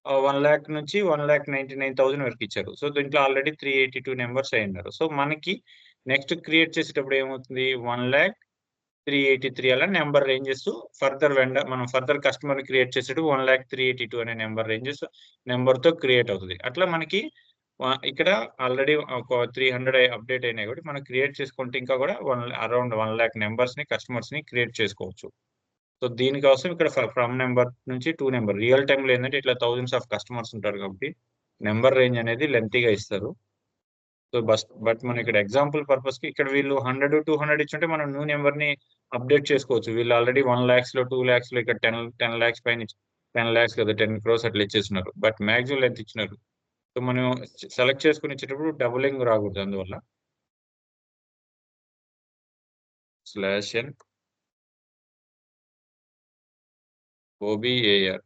1,00,000 నుంచి 1,99,000 వరకు ఇచ్చారు. సో దీంట్లో ఆల్రెడీ 382 నెంబర్స్ అయి ఉన్నారు. సో మనకి నెక్స్ట్ క్రియేట్ చేసేటప్పుడు ఏమవుతుంది 1,03,83 అలా నెంబర్ రేంజెస్ మనం ఫర్దర్ కస్టమర్ క్రియేట్ చేసేటప్పుడు 1,03,82 అనే నెంబర్ రేంజెస్ నెంబర్ తో క్రియేట్ అవుతుంది. అట్లా మనకి ఇక్కడ ఆల్రెడీ ఒక 300 అప్డేట్ అయినాయి కాబట్టి మనం క్రియేట్ చేసుకుంటే ఇంకా కూడా అరౌండ్ 1,00,000 నెంబర్స్ ని కస్టమర్స్ ని క్రియేట్ చేసుకోవచ్చు. సో దీనికోసం ఇక్కడ ఫ్రమ్ నెంబర్ నుంచి 2 నెంబర్ రియల్ టైమ్ లో ఏంటంటే ఇట్లా థౌజండ్స్ ఆఫ్ కస్టమర్స్ ఉంటారు కాబట్టి నెంబర్ రేంజ్ అనేది లెంతీగా ఇస్తారు. సో బట్ మనం ఇక్కడ ఎగ్జాంపుల్ పర్పస్ కి ఇక్కడ వీళ్ళు 100, 200 ఇచ్చుంటే మనం న్యూ నెంబర్ ని అప్డేట్ చేసుకోవచ్చు. వీళ్ళు ఆల్రెడీ 1 lakhs లో 2 lakhs లో ఇక్కడ 10 lakhs పైన 10 lakhs కదా 10 crores అట్లా ఇచ్చేస్తున్నారు. బట్ మ్యాక్సిమం లెంత్ ఇచ్చినారు. సో మనం సెలెక్ట్ చేసుకుని ఇచ్చేటప్పుడు డబులింగ్ రాకూడదు. అందువల్ల /n OBAR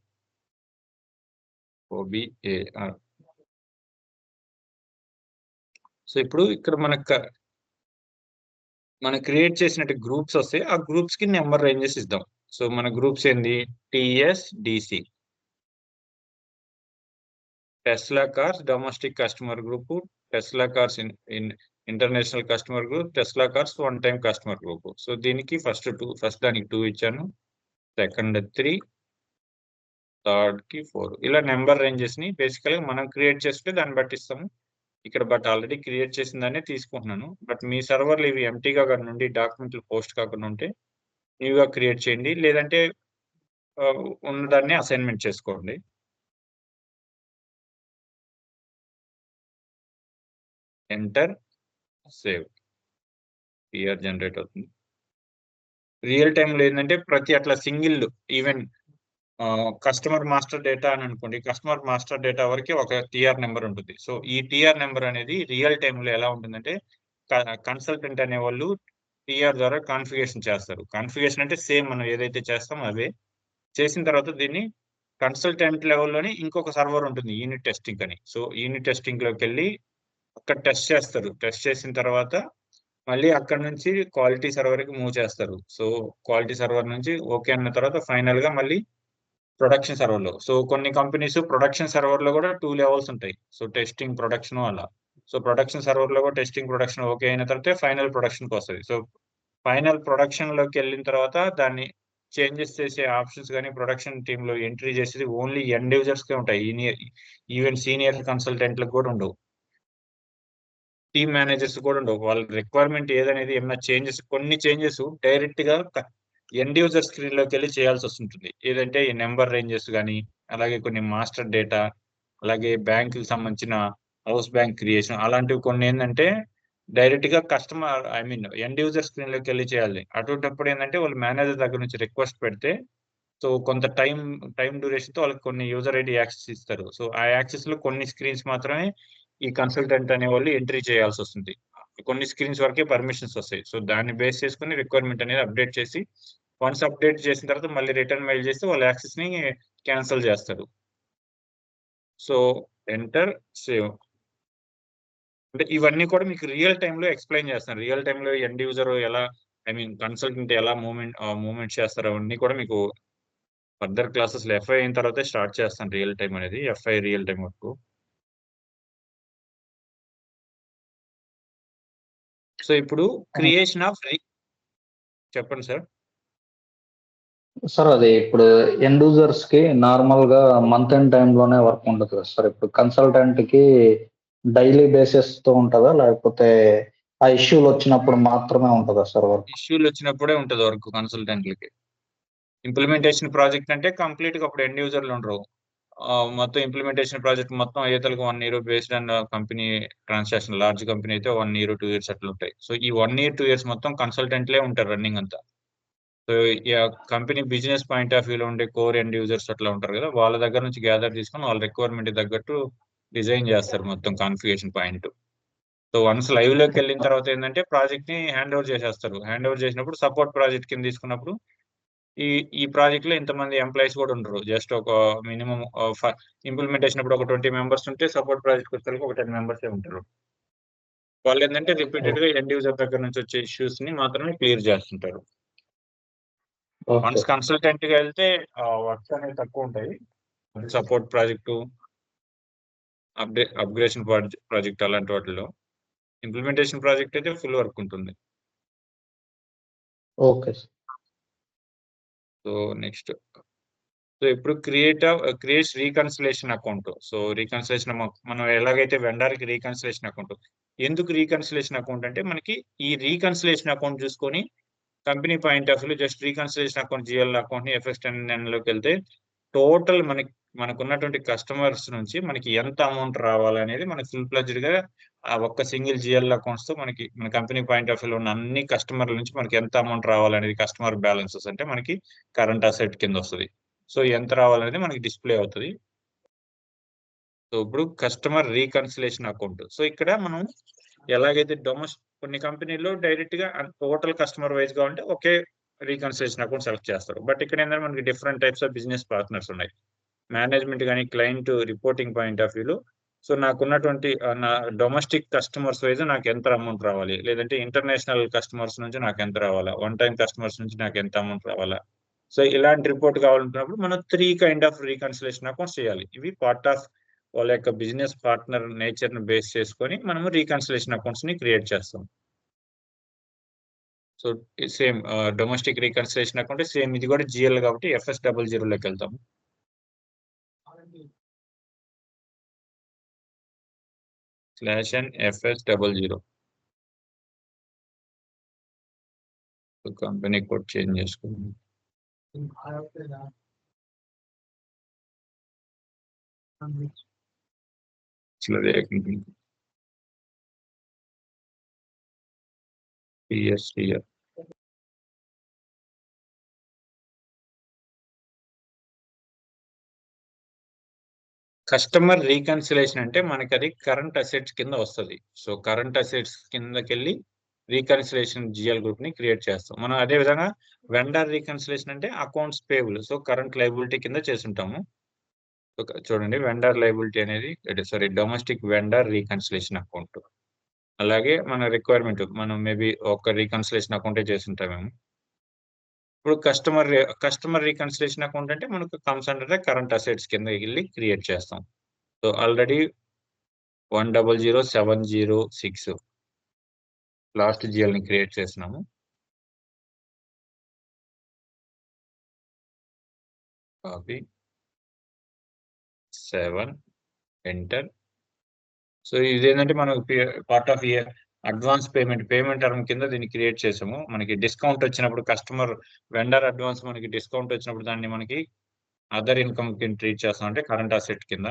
సో ఇప్పుడు ఇక్కడ మనం క్రియేట్ చేసినట్టు గ్రూప్స్ వస్తే ఆ గ్రూప్స్ కి నెంబర్ రేంజెస్ ఇద్దాం. సో మన గ్రూప్స్ ఏంది, TSDC, Tesla cars domestic customer group, Tesla cars international customer group, Tesla cars one time customer group. So దీనికి ఫస్ట్ దానికి 2 ఇచ్చాను, సెకండ్ 3, థర్డ్ కి 4. ఇలా నెంబర్ రేంజెస్ ని బేసికల్ గా మనం క్రియేట్ చేస్తే దాన్ని బట్టి ఇస్తాము ఇక్కడ. బట్ ఆల్రెడీ క్రియేట్ చేసిన దాన్ని తీసుకుంటున్నాను. బట్ మీ సర్వర్లు ఇవి ఎంటీగా నుండి డాక్యుమెంట్లు పోస్ట్ కాకుండా ఉంటే న్యూగా క్రియేట్ చేయండి, లేదంటే ఉన్నదాన్ని అసైన్మెంట్ చేసుకోండి. ఎంటర్, సేవ్, పిఆర్ జనరేట్ అవుతుంది. రియల్ టైంలో ఏంటంటే ప్రతి అట్లా single even customer master data అని అనుకోండి, కస్టమర్ మాస్టర్ డేటా వరకు ఒక టీఆర్ నెంబర్ ఉంటుంది. సో ఈ టీఆర్ నెంబర్ అనేది రియల్ టైంలో ఎలా ఉంటుందంటే కన్సల్టెంట్ అనే వాళ్ళు టీఆర్ ద్వారా కాన్ఫిగరేషన్ చేస్తారు. కాన్ఫిగరేషన్ అంటే సేమ్ మనం ఏదైతే చేస్తామో అవే చేసిన తర్వాత దీన్ని కన్సల్టెంట్ లెవెల్లోని ఇంకొక సర్వర్ ఉంటుంది యూనిట్ టెస్టింగ్ అని. సో యూనిట్ టెస్టింగ్ లోకి వెళ్ళి అక్కడ టెస్ట్ చేస్తారు. టెస్ట్ చేసిన తర్వాత మళ్ళీ అక్కడ నుంచి క్వాలిటీ సర్వర్కి మూవ్ చేస్తారు. సో క్వాలిటీ సర్వర్ నుంచి ఓకే అన్న తర్వాత ఫైనల్ గా మళ్ళీ ప్రొడక్షన్ సర్వర్ లో. సో కొన్ని కంపెనీస్ ప్రొడక్షన్ సర్వర్ లో కూడా 2 లెవెల్స్ ఉంటాయి. సో టెస్టింగ్, ప్రొడక్షన్ అలా. సో ప్రొడక్షన్ సర్వర్ లో కూడా టెస్టింగ్, ప్రొడక్షన్ ఓకే అయిన తర్వాత ఫైనల్ ప్రొడక్షన్ కి వస్తుంది. సో ఫైనల్ ప్రొడక్షన్ లోకి వెళ్ళిన తర్వాత దాన్ని చేంజెస్ చేసే ఆప్షన్స్ కానీ ప్రొడక్షన్ టీమ్ లో ఎంట్రీ చేసేది ఓన్లీ ఎండ్ యూజర్స్ కే ఉంటాయి. ఈవెన్ సీనియర్ కన్సల్టెంట్లకు కూడా ఉండవు, టీమ్ మేనేజర్స్ కూడా ఉండవు. వాళ్ళ రిక్వైర్మెంట్ ఏదనేది ఏమైనా చేంజెస్, కొన్ని చేంజెస్ డైరెక్ట్ గా ఎండ్ యూజర్ స్క్రీన్ లోకి వెళ్ళి చేయాల్సి వస్తుంటుంది. ఏదంటే ఈ నెంబర్ రేంజెస్ కానీ, అలాగే కొన్ని మాస్టర్ డేటా, అలాగే బ్యాంక్ కి సంబంధించిన హౌస్ బ్యాంక్ క్రియేషన్, అలాంటివి కొన్ని ఏంటంటే డైరెక్ట్ గా కస్టమర్ ఎండ్ యూజర్ స్క్రీన్ లోకి వెళ్ళి చేయాలి. అటువంటిప్పుడు ఏంటంటే వాళ్ళు మేనేజర్ దగ్గర నుంచి రిక్వెస్ట్ పెడితే సో కొంత టైం డ్యూరేషన్ తో వాళ్ళకి కొన్ని యూజర్ ఐడి యాక్సెస్ ఇస్తారు. సో ఆ యాక్సెస్ లో కొన్ని స్క్రీన్స్ మాత్రమే ఈ కన్సల్టెంట్ అనే వాళ్ళు ఎంట్రీ చేయాల్సి వస్తుంది. కొన్ని స్క్రీన్స్ వరకే పర్మిషన్స్ వస్తాయి. సో దాన్ని బేస్ చేసుకుని రిక్వైర్మెంట్ అనేది అప్డేట్ చేసి, వన్స్ అప్డేట్ చేసిన తర్వాత మళ్ళీ రిటర్న్ మెయిల్ చేస్తే వాళ్ళ యాక్సెస్ ని క్యాన్సిల్ చేస్తారు. So enter, save. అంటే ఇవన్నీ కూడా మీకు రియల్ టైంలో ఎక్స్ప్లెయిన్ చేస్తాను. రియల్ టైంలో ఎండ్ యూజర్ ఎలా కన్సల్టెంట్ ఎలా మూవ్మెంట్ చేస్తారు అవన్నీ కూడా మీకు ఫర్దర్ క్లాసెస్ లో ఎఫ్ఐ అయిన తర్వాత స్టార్ట్ చేస్తాను రియల్ టైం అనేది, ఎఫ్ఐ రియల్ టైం వరకు. సో ఇప్పుడు క్రియేషన్ ఆఫ్ చెప్పండి సార్. సార్ అది ఇప్పుడు ఎండ్ యూజర్స్ కి నార్మల్ గా మంత్ ఎండ్ టైంలోనే వర్క్ ఉంటుంది కదా సార్. ఇప్పుడు కన్సల్టెంట్ కి డైలీ బేసిస్ తో ఉంటుందా, లేకపోతే ఆ ఇష్యూలు వచ్చినప్పుడు మాత్రమే ఉంటుందా సార్ వర్క్? ఇష్యూలు వచ్చినప్పుడే ఉంటుంది వర్క్ కన్సల్టెంట్లకి. ఇంప్లిమెంటేషన్ ప్రాజెక్ట్ అంటే కంప్లీట్ గా అప్పుడు ఎండ్ యూజర్లు ఉండరు. మొత్తం ఇంప్లిమెంటేషన్ ప్రాజెక్ట్ మొత్తం అయ్యేతలకు 1 year based on company transaction. Large company అయితే 1 year 2 years అట్లా ఉంటాయి. సో ఈ 1 year 2 years మొత్తం కన్సల్టెంట్లే ఉంటారు రన్నింగ్ అంతా. సో ఈ కంపెనీ బిజినెస్ పాయింట్ ఆఫ్ వ్యూలో ఉండే కోర్ ఎండ్ యూజర్స్ అట్లా ఉంటారు కదా, వాళ్ళ దగ్గర నుంచి గ్యాదర్ చేసుకొని వాళ్ళ రిక్వైర్మెంట్ తగ్గట్టు డిజైన్ చేస్తారు మొత్తం configuration point. So once live లోకి వెళ్ళిన తర్వాత ఏంటంటే ప్రాజెక్ట్ ని హ్యాండ్ ఓవర్ చేసేస్తారు. హ్యాండ్ ఓవర్ చేసినప్పుడు సపోర్ట్ ప్రాజెక్ట్ కింద తీసుకున్నప్పుడు ఈ ప్రాజెక్ట్ లో ఇంతమంది ఎంప్లాయీస్ కూడా ఉండరు. జస్ట్ ఒక మినిమం ఇంప్లిమెంటేషన్ అప్పుడు ఒక 20 members ఉంటే సపోర్ట్ ప్రాజెక్ట్ వచ్చేసరికి ఒక 10 members ఉంటారు. వాళ్ళు ఏంటంటే రిపీటెడ్ గా ఎండ్ యూజర్ దగ్గర నుంచి వచ్చే ఇష్యూస్ ని మాత్రమే క్లియర్ చేస్తుంటారు. వన్స్ కన్సల్టెంట్ గా వెళ్తే వర్క్స్ అనేవి తక్కువ ఉంటాయి. సపోర్ట్ ప్రాజెక్టు, అప్గ్రేషన్ ప్రాజెక్ట్ అలాంటి వాటిలో. ఇంప్లిమెంటేషన్ ప్రాజెక్ట్ అయితే ఫుల్ వర్క్ ఉంటుంది. ఓకే. సో నెక్స్ట్, సో ఇప్పుడు creates reconciliation account. So reconciliation మనం ఎలాగైతే వెండర్ కి రీకన్సిలేషన్ అకౌంట్, ఎందుకు రీకన్సిలేషన్ అకౌంట్ అంటే మనకి ఈ రీకన్సిలేషన్ అకౌంట్ చూసుకొని company point of view just reconciliation account GL account ని FX10 లోకి వెళ్తే టోటల్ మనకున్నటువంటి కస్టమర్స్ నుంచి మనకి ఎంత అమౌంట్ రావాలనేది మనకి ఫుల్ ఫ్లెడ్జ్డ్ గా ఆ ఒక్క సింగిల్ జిఎల్ అకౌంట్స్ తో మన కంపెనీ పాయింట్ ఆఫ్ వ్యూలో ఉన్న అన్ని కస్టమర్ల నుంచి మనకి ఎంత అమౌంట్ రావాలనేది, కస్టమర్ బ్యాలెన్సెస్ అంటే మనకి కరెంట్ అసెట్ కింద వస్తుంది. సో ఎంత రావాలనేది మనకి డిస్ప్లే అవుతుంది. సో ఇప్పుడు కస్టమర్ రీకన్సిలేషన్ అకౌంట్. సో ఇక్కడ మనం ఎలాగైతే కొన్ని కంపెనీల్లో డైరెక్ట్ గా టోటల్ కస్టమర్ వైజ్ గా ఉంటే ఒకే రీకన్సిలేషన్ అకౌంట్ సెలెక్ట్ చేస్తారు. బట్ ఇక్కడ ఏంటంటే మనకి different types of business partners ఉన్నాయి. మేనేజ్మెంట్ కానీ క్లయింట్ రిపోర్టింగ్ పాయింట్ ఆఫ్ వ్యూలో సో నాకున్నటువంటి నా డొమెస్టిక్ కస్టమర్స్ వైజ్ నాకు ఎంత అమౌంట్ రావాలి, లేదంటే ఇంటర్నేషనల్ కస్టమర్స్ నుంచి నాకు ఎంత రావాలా, వన్ టైం కస్టమర్స్ నుంచి నాకు ఎంత అమౌంట్ రావాలా, సో ఇలాంటి రిపోర్ట్ కావాలనుకున్నప్పుడు మనం 3 కైండ్ ఆఫ్ రీకన్సిలేషన్ అకౌంట్స్ చేయాలి. ఇవి పార్ట్ ఆఫ్ వాళ్ళ యొక్క బిజినెస్ పార్ట్నర్ నేచర్ ని బేస్ చేసుకొని మనము రీకన్సిలేషన్ అకౌంట్స్ ని క్రియేట్ చేస్తాం. So same domestic reconciliation account same ఇది కూడా జిఎల్ కాబట్టి FS00 లోకి వెళ్తాము. /FS00 కంపెనీ కోడ్ చేంజ్ చేసుకుందాం. PSTR కస్టమర్ రీకన్సిలేషన్ అంటే మనకి అది కరెంట్ అసెట్స్ కింద వస్తుంది. సో కరెంట్ అసెట్స్ కిందకెళ్ళి రీకన్సిలేషన్ జిఎల్ గ్రూప్ ని క్రియేట్ చేస్తాం. మనం అదే విధంగా వెండర్ రీకన్సిలేషన్ అంటే accounts payable, so current liability కింద చేస్తుంటాము. చూడండి వెండర్ లైబిలిటీ అనేది sorry domestic vendor reconciliation account. అలాగే మన రిక్వైర్మెంట్ మనం మేబీ ఒక రీకన్సిలేషన్ అకౌంటే చేస్తుంటాం మేము. ఇప్పుడు కస్టమర్ రీకన్సిలేషన్ అకౌంట్ అంటే మనకు కమ్స్ అండర్ కరెంట్ అసెట్స్ కింద వెళ్ళి క్రియేట్ చేస్తాం. సో ఆల్రెడీ 100706 లాస్ట్ జిఎల్ ని క్రియేట్ చేసినాము. Copy 7 enter. సో ఇదేంటంటే మనం part of advance payment term కింద దీన్ని క్రియేట్ చేసాము. మనకి డిస్కౌంట్ వచ్చినప్పుడు కస్టమర్ వెండర్ అడ్వాన్స్ మనకి డిస్కౌంట్ వచ్చినప్పుడు దాన్ని మనకి అదర్ ఇన్కమ్ కింద ట్రీట్ చేస్తాం, అంటే కరెంట్ అసెట్ కింద.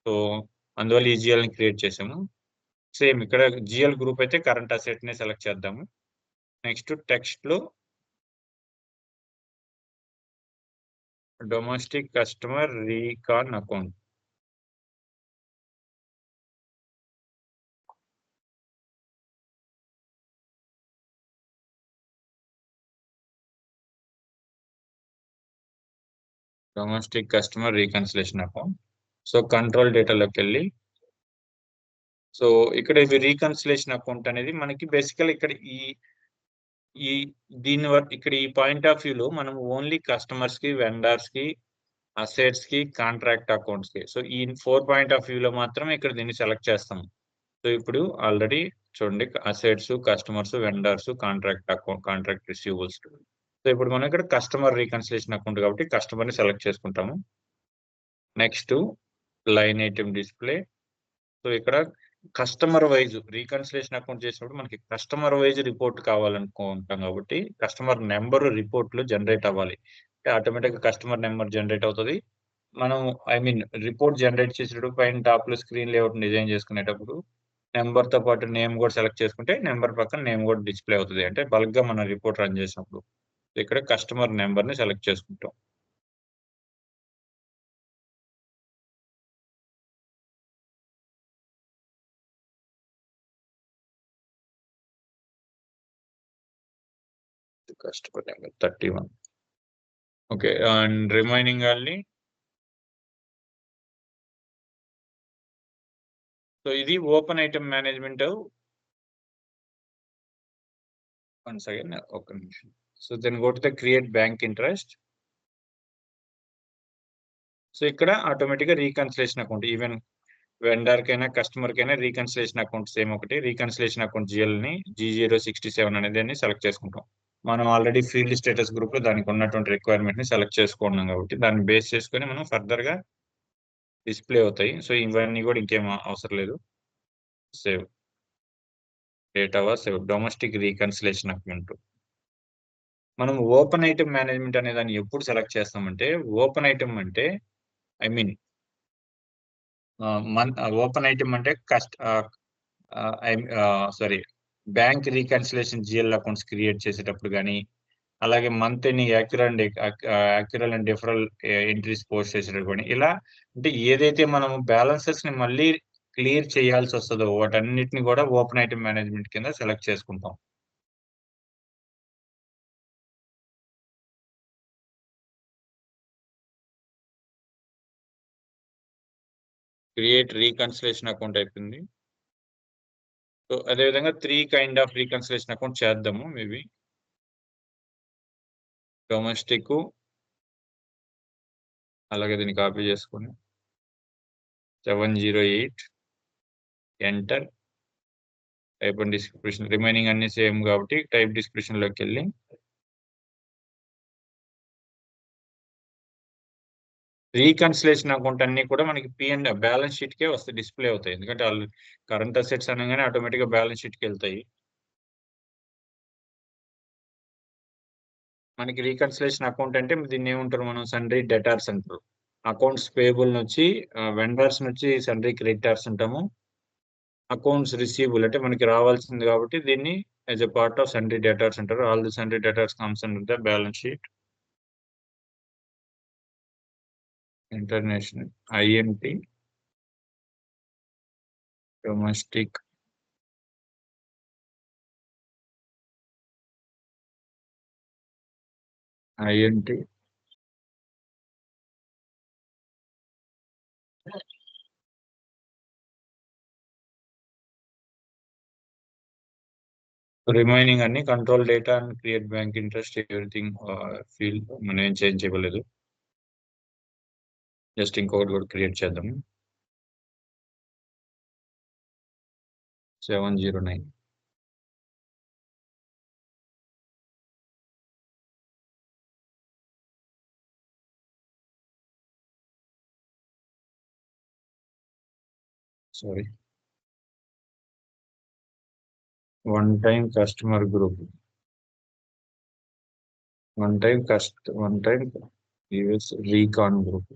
సో అందువల్ల ఈ జిఎల్ ని క్రియేట్ చేసాము. సేమ్ ఇక్కడ జిఎల్ గ్రూప్ అయితే కరెంట్ అసెట్ ని సెలెక్ట్ చేద్దాము. నెక్స్ట్ టెక్స్ట్ లో domestic customer recon account. Domestic customer reconciliation account. So control డేటాలోకి వెళ్ళి సో ఇక్కడ ఇది రీకన్సిలేషన్ అకౌంట్ అనేది మనకి బేసికల్ ఇక్కడ ఈ దీని ఇక్కడ ఈ పాయింట్ ఆఫ్ వ్యూలో మనం ఓన్లీ కస్టమర్స్ కి వెండర్స్ కి అసెట్స్ కి కాంట్రాక్ట్ అకౌంట్స్ కి, సో ఈ 4 పాయింట్ ఆఫ్ వ్యూలో మాత్రమే ఇక్కడ దీన్ని సెలెక్ట్ చేస్తాం. సో ఇప్పుడు ఆల్రెడీ చూడండి assets, customers, vendors, contract account, contract receivables. So ఇప్పుడు మనం ఇక్కడ కస్టమర్ రీకన్సిలేషన్ అకౌంట్ కాబట్టి కస్టమర్ ని సెలెక్ట్ చేసుకుంటాము. Next line item display. So ఇక్కడ కస్టమర్ వైజ్ రీకన్సిలేషన్ అకౌంట్ చేసినప్పుడు మనకి కస్టమర్ వైజ్ రిపోర్ట్ కావాలనుకుంటాం కాబట్టి కస్టమర్ నెంబర్ రిపోర్ట్లు జనరేట్ అవ్వాలి. అంటే ఆటోమేటిక్ గా కస్టమర్ నెంబర్ జనరేట్ అవుతుంది. మనం రిపోర్ట్ జనరేట్ చేసేటప్పుడు పైన టాప్ లో స్క్రీన్ లేఅవుట్ డిజైన్ చేసుకునేటప్పుడు నెంబర్ తో పాటు నేమ్ కూడా సెలెక్ట్ చేసుకుంటే నెంబర్ పక్కన నేమ్ కూడా డిస్ప్లే అవుతుంది, అంటే బల్క్ గా మన రిపోర్ట్ రన్ చేసినప్పుడు. ఇక్కడ కస్టమర్ నెంబర్ ని సెలెక్ట్ చేసుకుంటాం. Customer number 31. Okay, and remaining అన్ని. సో ఇది open item management. Once again ఒక నిమిషం. So then go to the create bank interest. So ఇక్కడ ఆటోమేటిక్ గా రీకన్సిలేషన్ అకౌంట్ ఈవెన్ వెండర్ కైనా కస్టమర్ కైనా రీకన్సిలేషన్ అకౌంట్ సేమ్ ఒకటి. రీకన్సిలేషన్ అకౌంట్ జిఎల్ ని G067 అనేది సెలెక్ట్ చేసుకుంటాం. మనం ఆల్రెడీ ఫీల్డ్ స్టేటస్ గ్రూప్ లో దానికి ఉన్నటువంటి రిక్వైర్మెంట్ ని సెలెక్ట్ చేసుకున్నాం కాబట్టి దాన్ని బేస్ చేసుకొని మనం ఫర్దర్ గా డిస్ప్లే అవుతాయి. సో ఇవన్నీ కూడా ఇంకేం అవసరం లేదు. Save data was save domestic reconciliation account. మనం ఓపెన్ ఐటమ్ మేనేజ్మెంట్ అనే దాన్ని ఎప్పుడు సెలెక్ట్ చేస్తామంటే ఓపెన్ ఐటమ్ అంటే ఓపెన్ ఐటమ్ అంటే sorry bank reconciliation GL accounts create చేసేటప్పుడు కానీ అలాగే మంత్ ఎన్ని యాక్యురల్ అండ్ డిఫరల్ ఎంట్రీస్ పోస్ట్ చేసేటప్పుడు కానీ ఇలా అంటే ఏదైతే మనం బ్యాలెన్సెస్ ని మళ్ళీ క్లియర్ చేయాల్సి వస్తుందో వాటన్నిటిని కూడా ఓపెన్ ఐటమ్ మేనేజ్మెంట్ కింద సెలెక్ట్ చేసుకుంటాం. క్రియేట్ రీకన్సిలేషన్ అకౌంట్ అయిపోయింది. సో అదేవిధంగా 3 కైండ్ ఆఫ్ రీకన్సిలేషన్ అకౌంట్ చేద్దాము. మేబీ డొమెస్టిక్, అలాగే దీన్ని కాపీ చేసుకొని 708 enter. Type and description remaining అన్ని సేమ్ కాబట్టి టైప్ డిస్క్రిప్షన్ లోకి వెళ్ళి రీకన్సిలేషన్ అకౌంట్ అన్ని కూడా మనకి అండ్ బ్యాలెన్స్ షీట్ కే వస్తాయి, డిస్ప్లే అవుతాయి. ఎందుకంటే వాళ్ళు కరెంట్ అసెట్స్ అనగానే ఆటోమేటిక్ గా బ్యాలెన్స్ షీట్ కి వెళ్తాయి. మనకి రీకన్సిలేషన్ అకౌంట్ అంటే దీన్ని ఏముంటారు, మనం సన్రీ డెటార్స్ అంటారు. అకౌంట్స్ పేబుల్ నుంచి వెండర్స్ నుంచి సన్రీ క్రెడిటార్స్ ఉంటాము. అకౌంట్స్ రిసీవబుల్ అంటే మనకి రావాల్సింది కాబట్టి దీన్ని as a part of sundry debtors అంటారు. All the sundry debtors comes under the balance sheet. International INT domestic INT remaining అన్ని control data and create bank interest everything field మనం ఏం చేంజ్ చేయలేదు. జస్ట్ ఇంకొకటి కూడా క్రియేట్ చేద్దాం. 709 sorry one time customer group one time US recon group.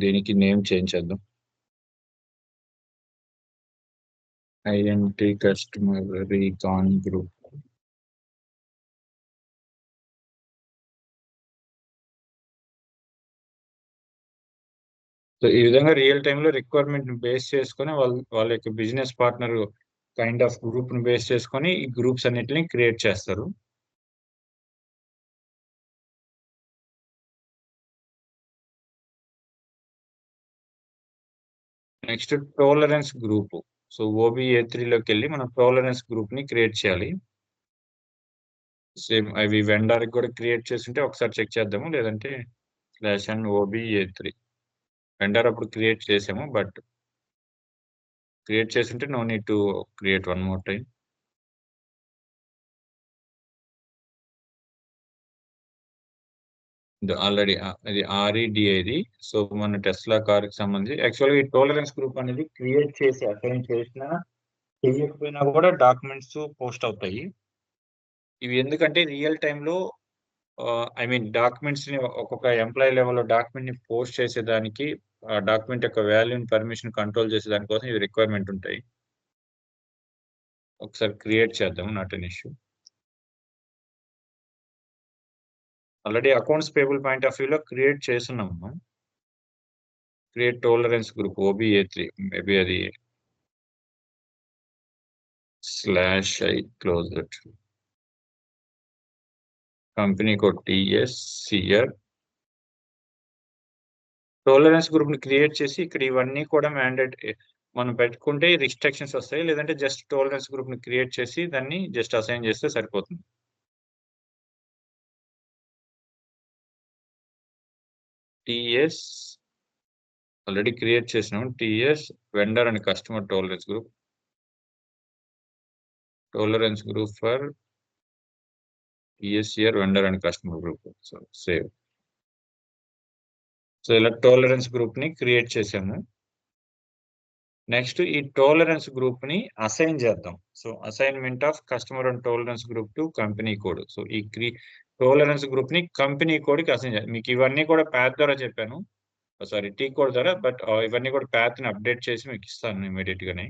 దీనికి name change చేద్దాం. INT customer recon group. So ఈ విధంగా రియల్ టైంలో రిక్వైర్మెంట్ బేస్ చేసుకొని వాళ్ళ యొక్క business partner kind of group ని బేస్ చేసుకొని ఈ గ్రూప్స్ అన్నిటిని క్రియేట్ చేస్తారు. Next tolerance group. So OBA3 లోకి వెళ్ళి మనం టోలరెన్స్ గ్రూప్ ని క్రియేట్ చేయాలి. సేమ్ అవి వెండర్ కూడా క్రియేట్ చేస్తుంటే ఒకసారి చెక్ చేద్దాము, లేదంటే /OBA3 వెండర్ అప్పుడు క్రియేట్ చేసాము, బట్ క్రియేట్ చేస్తుంటే no need to create one more time. Already అది REDI ఇది. సో మన టెస్లా కార్ కి సంబంధించి యాక్చువల్గా ఈ టోలరెన్స్ గ్రూప్ అనేది క్రియేట్ చేసి అసైన్ చేసినా చేయకపోయినా కూడా డాక్యుమెంట్స్ పోస్ట్ అవుతాయి. ఇవి ఎందుకంటే రియల్ టైంలో ఐ మీన్ డాక్యుమెంట్స్ ని ఒక్కొక్క ఎంప్లాయీ లెవెల్లో డాక్యుమెంట్ ని పోస్ట్ చేసేదానికి డాక్యుమెంట్ యొక్క వాల్యూని పర్మిషన్ కంట్రోల్ చేసే దానికోసం ఇవి రిక్వైర్మెంట్ ఉంటాయి. ఒకసారి క్రియేట్ చేద్దాం, not an issue. Already accounts payable point of వ్యూలో క్రియేట్ చేస్తున్నాము. Create tolerance group OBA3 maybe అది /I close that. Company code TSCR. Tolerance group ని క్రియేట్ చేసి ఇక్కడ ఇవన్నీ కూడా మ్యాండేట్ మనం పెట్టుకుంటే రిస్ట్రిక్షన్స్ వస్తాయి, లేదంటే జస్ట్ టోలరెన్స్ గ్రూప్ ని క్రియేట్ చేసి దాన్ని జస్ట్ అసైన్ చేస్తే సరిపోతుంది. TS ఆల్రెడీ క్రియేట్ చేసినాం. TS vendor and customer tolerance group for TSCR vendor and customer group. So save. So ఇలా టోలరెన్స్ గ్రూప్ ని క్రియేట్ చేసాము. నెక్స్ట్ ఈ టోలరెన్స్ గ్రూప్ ని అసైన్ చేద్దాం. So assignment of customer and tolerance group two company code. So ఈ tolerance group ని company code కి assign చేయాలి. మీకు ఇవన్నీ కూడా ప్యాత్ ద్వారా చెప్పాను, సారీ T కోడ్ ద్వారా, బట్ ఇవన్నీ కూడా ప్యాత్ ని అప్డేట్ చేసి మీకు ఇస్తాను ఇమీడియట్ గానే.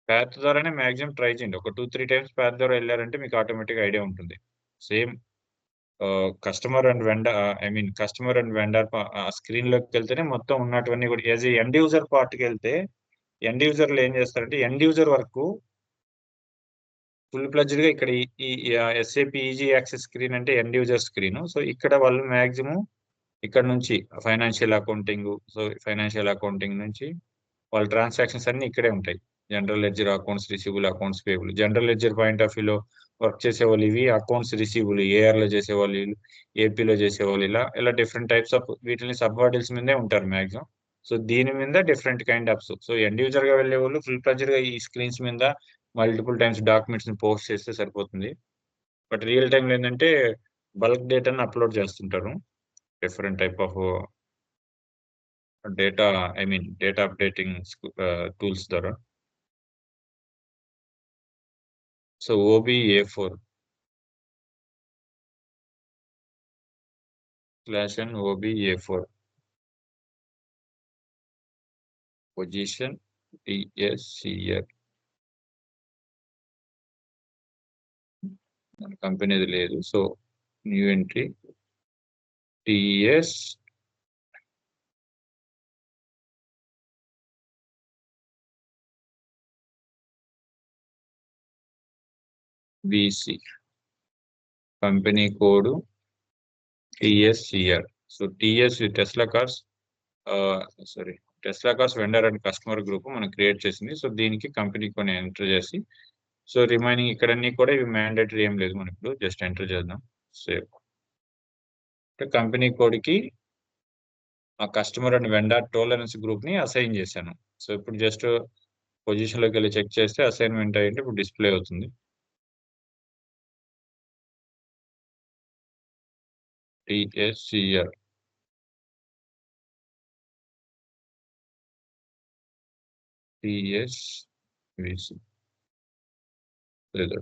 ప్యాత్ ద్వారానే మాక్సిమం ట్రై చేయండి. ఒక 2-3 టైమ్స్ ప్యాత్ ద్వారా వెళ్ళారంటే మీకు ఆటోమేటిక్ ఐడియా ఉంటుంది. Same customer and vendor screen లోకి వెళ్తేనే మొత్తం ఉన్నటువన్నీ కూడా యాజ్ ఎండ్ యూజర్ పార్ట్ కి వెళ్తే ఎండ్ యూజర్లు ఏం చేస్తారంటే ఎండ్ యూజర్ వరకు ఫుల్ ఫ్లెడ్జ్డ్ గా ఇక్కడ ఈ SAP ఈజీ యాక్సెస్ స్క్రీన్ అంటే ఎండ్ యూజర్ స్క్రీన్. సో ఇక్కడ వాళ్ళు మాక్సిమం ఇక్కడ నుంచి ఫైనాన్షియల్ అకౌంటింగ్ నుంచి వాళ్ళ ట్రాన్సాక్షన్స్ అన్ని ఇక్కడే ఉంటాయి. General ledger accounts receivable, accounts payable. General ledger point of వ్యూలో వర్క్ చేసేవాళ్ళు ఇవి, అకౌంట్స్ రిసీవబుల్ ఏఆర్ లో చేసేవాళ్ళు వీళ్ళు, ఏపీలో చేసేవాళ్ళు ఇలా ఇలా డిఫరెంట్ టైప్స్ ఆఫ్ వీటిని సబ్ బాడీల్స్ మీదే ఉంటారు మాక్సిమం. సో దీని మీద different kind offs. So end user గా వెళ్ళే వాళ్ళు ఫుల్ ప్లెజర్ గా ఈ స్క్రీన్స్ మీద మల్టిపుల్ టైమ్స్ డాక్యుమెంట్స్ ని పోస్ట్ చేస్తే సరిపోతుంది. బట్ రియల్ టైంలో ఏంటంటే బల్క్ డేటాను అప్లోడ్ చేస్తుంటారు different type of data, I mean data updating tools ద్వారా. So OBA4 /n OBA4 position TSCR. మన కంపెనీది లేదు. So new entry TSBC, company code TSCR. So TS Tesla cars, sorry Tesla cars vendor and customer group మనం create చేసింది. So దీనికి company కొన్ని enter చేసి, so remaining ఇక్కడన్నీ కూడా ఇవి మ్యాండేటరీ ఏం లేదు, మనం ఇప్పుడు జస్ట్ ఎంటర్ చేద్దాం. సేవ్. కంపెనీ కోడ్కి ఆ customer and vendor tolerance group ని అసైన్ చేశాను. సో ఇప్పుడు జస్ట్ పొజిషన్ లోకి వెళ్ళి చెక్ చేస్తే అసైన్మెంట్ అయ్యింటే ఇప్పుడు డిస్ప్లే అవుతుంది. TSCR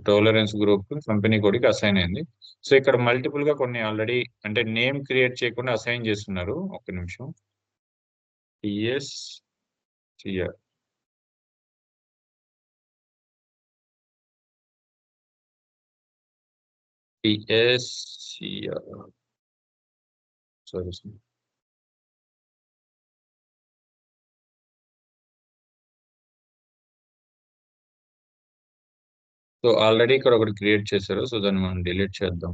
టోలరెన్స్ గ్రూప్ కంపెనీ కోడ్కి అసైన్ అయింది. సో ఇక్కడ మల్టిపుల్ గా కొన్ని ఆల్రెడీ అంటే నేమ్ క్రియేట్ చేయకుండా అసైన్ చేస్తున్నారు. ఒక్క నిమిషం. TSCR sorry. సో ఆల్రెడీ ఇక్కడ ఒకటి క్రియేట్ చేశారు. సో దాన్ని మనం డిలీట్ చేద్దాం.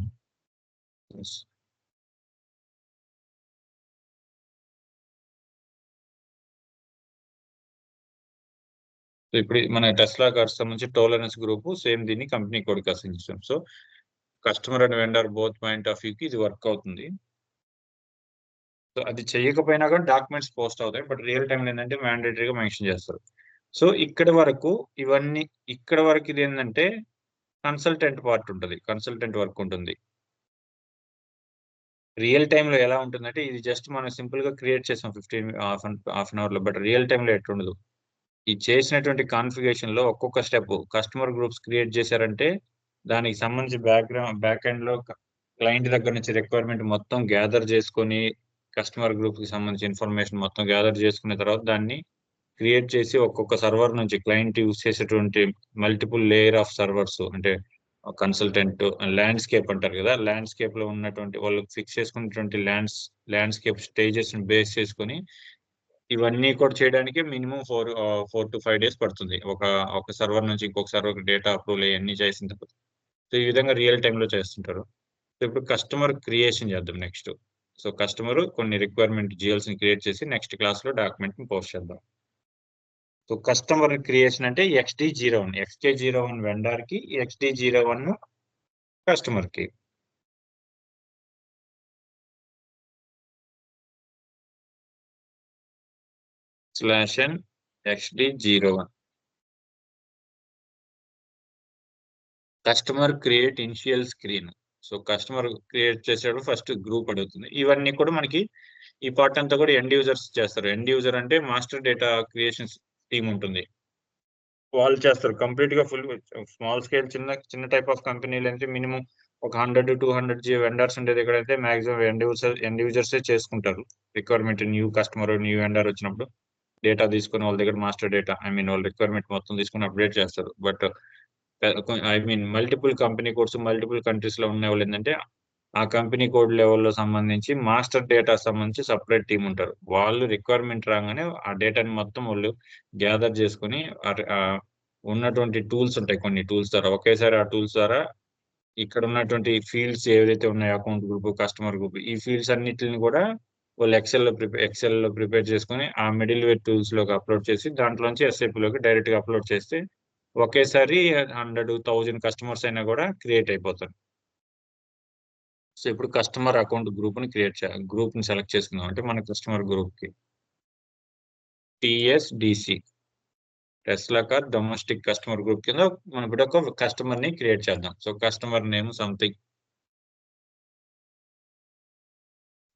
సో ఇప్పుడు మన టెస్లా కార్స్ సంబంధించి టోలరెన్స్ గ్రూప్ సేమ్ దీన్ని కంపెనీ కోడ్కి అసైన్ చేస్తాం. So customer and vendor both point of వ్యూకి ఇది వర్క్ అవుతుంది. సో అది చేయకపోయినా కూడా డాక్యుమెంట్స్ పోస్ట్ అవుతాయి. బట్ రియల్ టైం ఏంటంటే మ్యాండేటరీగా మెన్షన్ చేస్తారు. సో ఇక్కడ వరకు ఇవన్నీ, ఇక్కడ వరకు ఇది ఏంటంటే కన్సల్టెంట్ పార్ట్ ఉంటుంది, కన్సల్టెంట్ వర్క్ ఉంటుంది. రియల్ టైంలో ఎలా ఉంటుందంటే ఇది జస్ట్ మనం సింపుల్ గా క్రియేట్ చేసాం 15 హాఫ్ అన్ అవర్ లో. బట్ రియల్ టైంలో ఎట్లుండదు. ఈ చేసినటువంటి కాన్ఫిగరేషన్ లో ఒక్కొక్క స్టెప్ కస్టమర్ గ్రూప్స్ క్రియేట్ చేశారంటే దానికి సంబంధించి బ్యాక్ ఎండ్ లో క్లయింట్ దగ్గర నుంచి రిక్వైర్మెంట్ మొత్తం గ్యాదర్ చేసుకొని కస్టమర్ గ్రూప్ కి సంబంధించి ఇన్ఫర్మేషన్ మొత్తం గ్యాదర్ చేసుకున్న తర్వాత దాన్ని క్రియేట్ చేసి ఒక్కొక్క సర్వర్ నుంచి క్లయింట్ యూస్ చేసేటువంటి మల్టిపుల్ లేయర్ ఆఫ్ సర్వర్స్, అంటే కన్సల్టెంట్ ల్యాండ్స్కేప్ అంటారు కదా, ల్యాండ్స్కేప్ లో ఉన్నటువంటి వాళ్ళు ఫిక్స్ చేసుకున్నటువంటి ల్యాండ్స్కేప్ స్టేజెస్ ని బేస్ చేసుకొని ఇవన్నీ కూడా చేయడానికి మినిమం 4 to 5 days పడుతుంది. ఒక సర్వర్ నుంచి ఇంకొక సర్వర్ డేటా అప్రూవల్ ఇవన్నీ చేసిన తర్వాత. సో ఈ విధంగా రియల్ టైంలో చేస్తుంటారు. సో ఇప్పుడు కస్టమర్ క్రియేషన్ చేద్దాం నెక్స్ట్. సో కస్టమర్ కొన్ని రిక్వైర్మెంట్ జిఎల్స్ ని క్రియేట్ చేసి నెక్స్ట్ క్లాస్ లో డాక్యుమెంట్ ని పోస్ట్ చేద్దాం. సో కస్టమర్ క్రియేషన్ అంటే XD01 వెండర్ కి, XD01 కస్టమర్ కి. /n XD01 customer create initial screen. So customer create చేసేటప్పుడు ఫస్ట్ గ్రూప్ అడుగుతుంది. ఇవన్నీ కూడా మనకి ఈ పార్ట్ అంతా కూడా ఎండ్ యూజర్స్ చేస్తారు. ఎండ్ యూజర్ అంటే మాస్టర్ డేటా క్రియేషన్ టీమ్ ఉంటుంది, వాళ్ళు చేస్తారు కంప్లీట్ గా ఫుల్. స్మాల్ స్కేల్ చిన్న టైప్ ఆఫ్ కంపెనీలు అంటే మినిమం ఒక 100 to 200 వెండర్స్ ఉండేది. ఎక్కడైతే మాక్సిమం ఎండ్ యూజర్సే చేసుకుంటారు. Requirement new customer new vendor వచ్చినప్పుడు డేటా తీసుకుని వాళ్ళ దగ్గర మాస్టర్ డేటా, ఐ మీన్ వాళ్ళ రిక్వైర్మెంట్ మొత్తం తీసుకుని అప్డేట్ చేస్తారు. But I mean multiple company codes multiple countries లో ఉన్న వాళ్ళు ఏంటంటే ఆ కంపెనీ కోడ్ లెవెల్లో సంబంధించి మాస్టర్ డేటా సంబంధించి సపరేట్ టీం ఉంటారు. వాళ్ళు రిక్వైర్మెంట్ రాగానే ఆ డేటాని మొత్తం వాళ్ళు గ్యాదర్ చేసుకుని ఉన్నటువంటి టూల్స్ ఉంటాయి, కొన్ని టూల్స్ ద్వారా ఒకేసారి ఆ టూల్స్ ద్వారా ఇక్కడ ఉన్నటువంటి ఫీల్డ్స్ ఏవైతే ఉన్నాయో అకౌంట్ గ్రూప్, కస్టమర్ గ్రూప్, ఈ ఫీల్డ్స్ అన్నిటిని కూడా వాళ్ళు ఎక్సెల్లో ప్రిపేర్ చేసుకొని ఆ మిడిల్ వేర్ టూల్స్ లోకి అప్లోడ్ చేసి దాంట్లోంచి SAP లోకి డైరెక్ట్ గా అప్లోడ్ చేస్తే ఒకేసారి 100,000 కస్టమర్స్ అయినా కూడా క్రియేట్ అయిపోతారు. సో ఇప్పుడు కస్టమర్ అకౌంట్ గ్రూప్ ని గ్రూప్ ని సెలెక్ట్ చేసుకుందాం. అంటే మన కస్టమర్ గ్రూప్ కి TSDC Tesla car domestic customer group కింద మనం ఇప్పుడు ఒక కస్టమర్ ని క్రియేట్ చేద్దాం. So customer name something,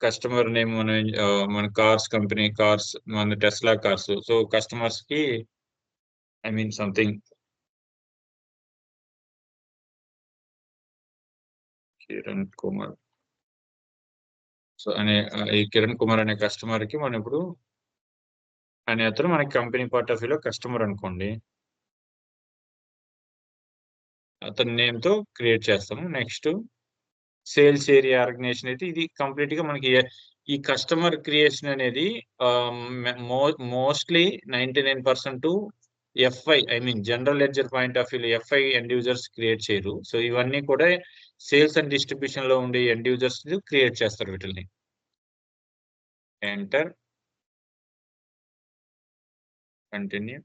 customer name మన కార్స్ కంపెనీ కార్స్ మన టెస్లా కార్స్. సో కస్టమర్స్ కి I mean something Kiran Kumar. So ఈ కిరణ్ కుమార్ అనే కస్టమర్ కి మనం ఇప్పుడు అతను మనకి కంపెనీ పార్ట్ ఆఫ్ వ్యూలో కస్టమర్ అనుకోండి. అతని నేమ్ తో క్రియేట్ చేస్తాము. నెక్స్ట్ సేల్స్ ఏరియా ఆర్గనైజేషన్ అయితే ఇది కంప్లీట్ గా మనకి ఈ కస్టమర్ క్రియేషన్ అనేది mostly 99% FI I mean general ledger point of view FI end users create చేయరు. సో ఇవన్నీ కూడా సేల్స్ అండ్ డిస్ట్రిబ్యూషన్ లో ఉండే ఎండ్ యూజర్స్ క్రియేట్ చేస్తారు వీటిని. Enter, continue,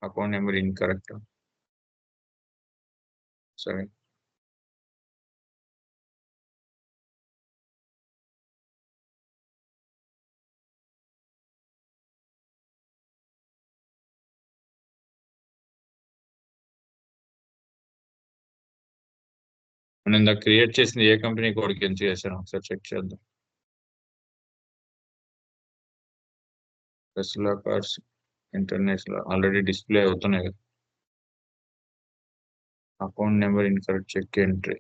account number incorrect. సరే, మనం ఇందాక క్రియేట్ చేసింది ఏ కంపెనీ కోడ్కి ఎంత చేశాను ఒకసారి చెక్ చేద్దాం. Tesla cars international already display అవుతున్నాయి కదా. Account number incorrect, check entry.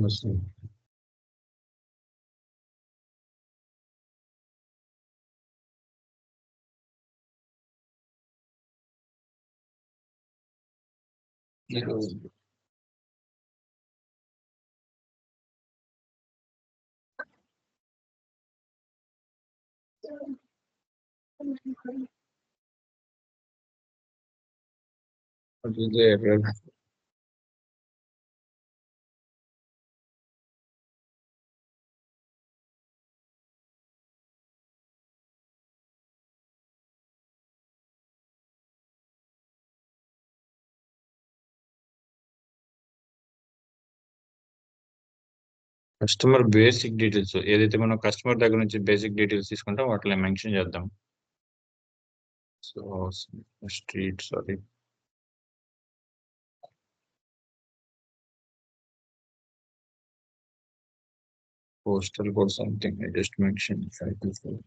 వస్తుంది. కస్టమర్ బేసిక్ డీటెయిల్స్ ఏదైతే మనం కస్టమర్ దగ్గర నుంచి బేసిక్ డీటెయిల్స్ తీసుకుంటాం వాటిని మెన్షన్ చేద్దాం. So street, sorry, postal code something I just mention 524.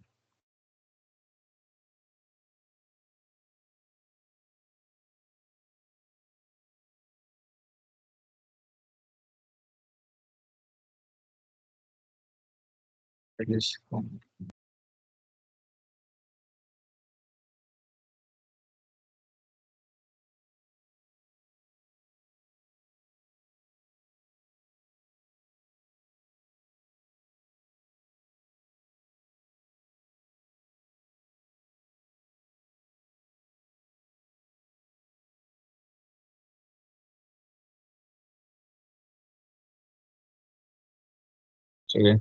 సరే,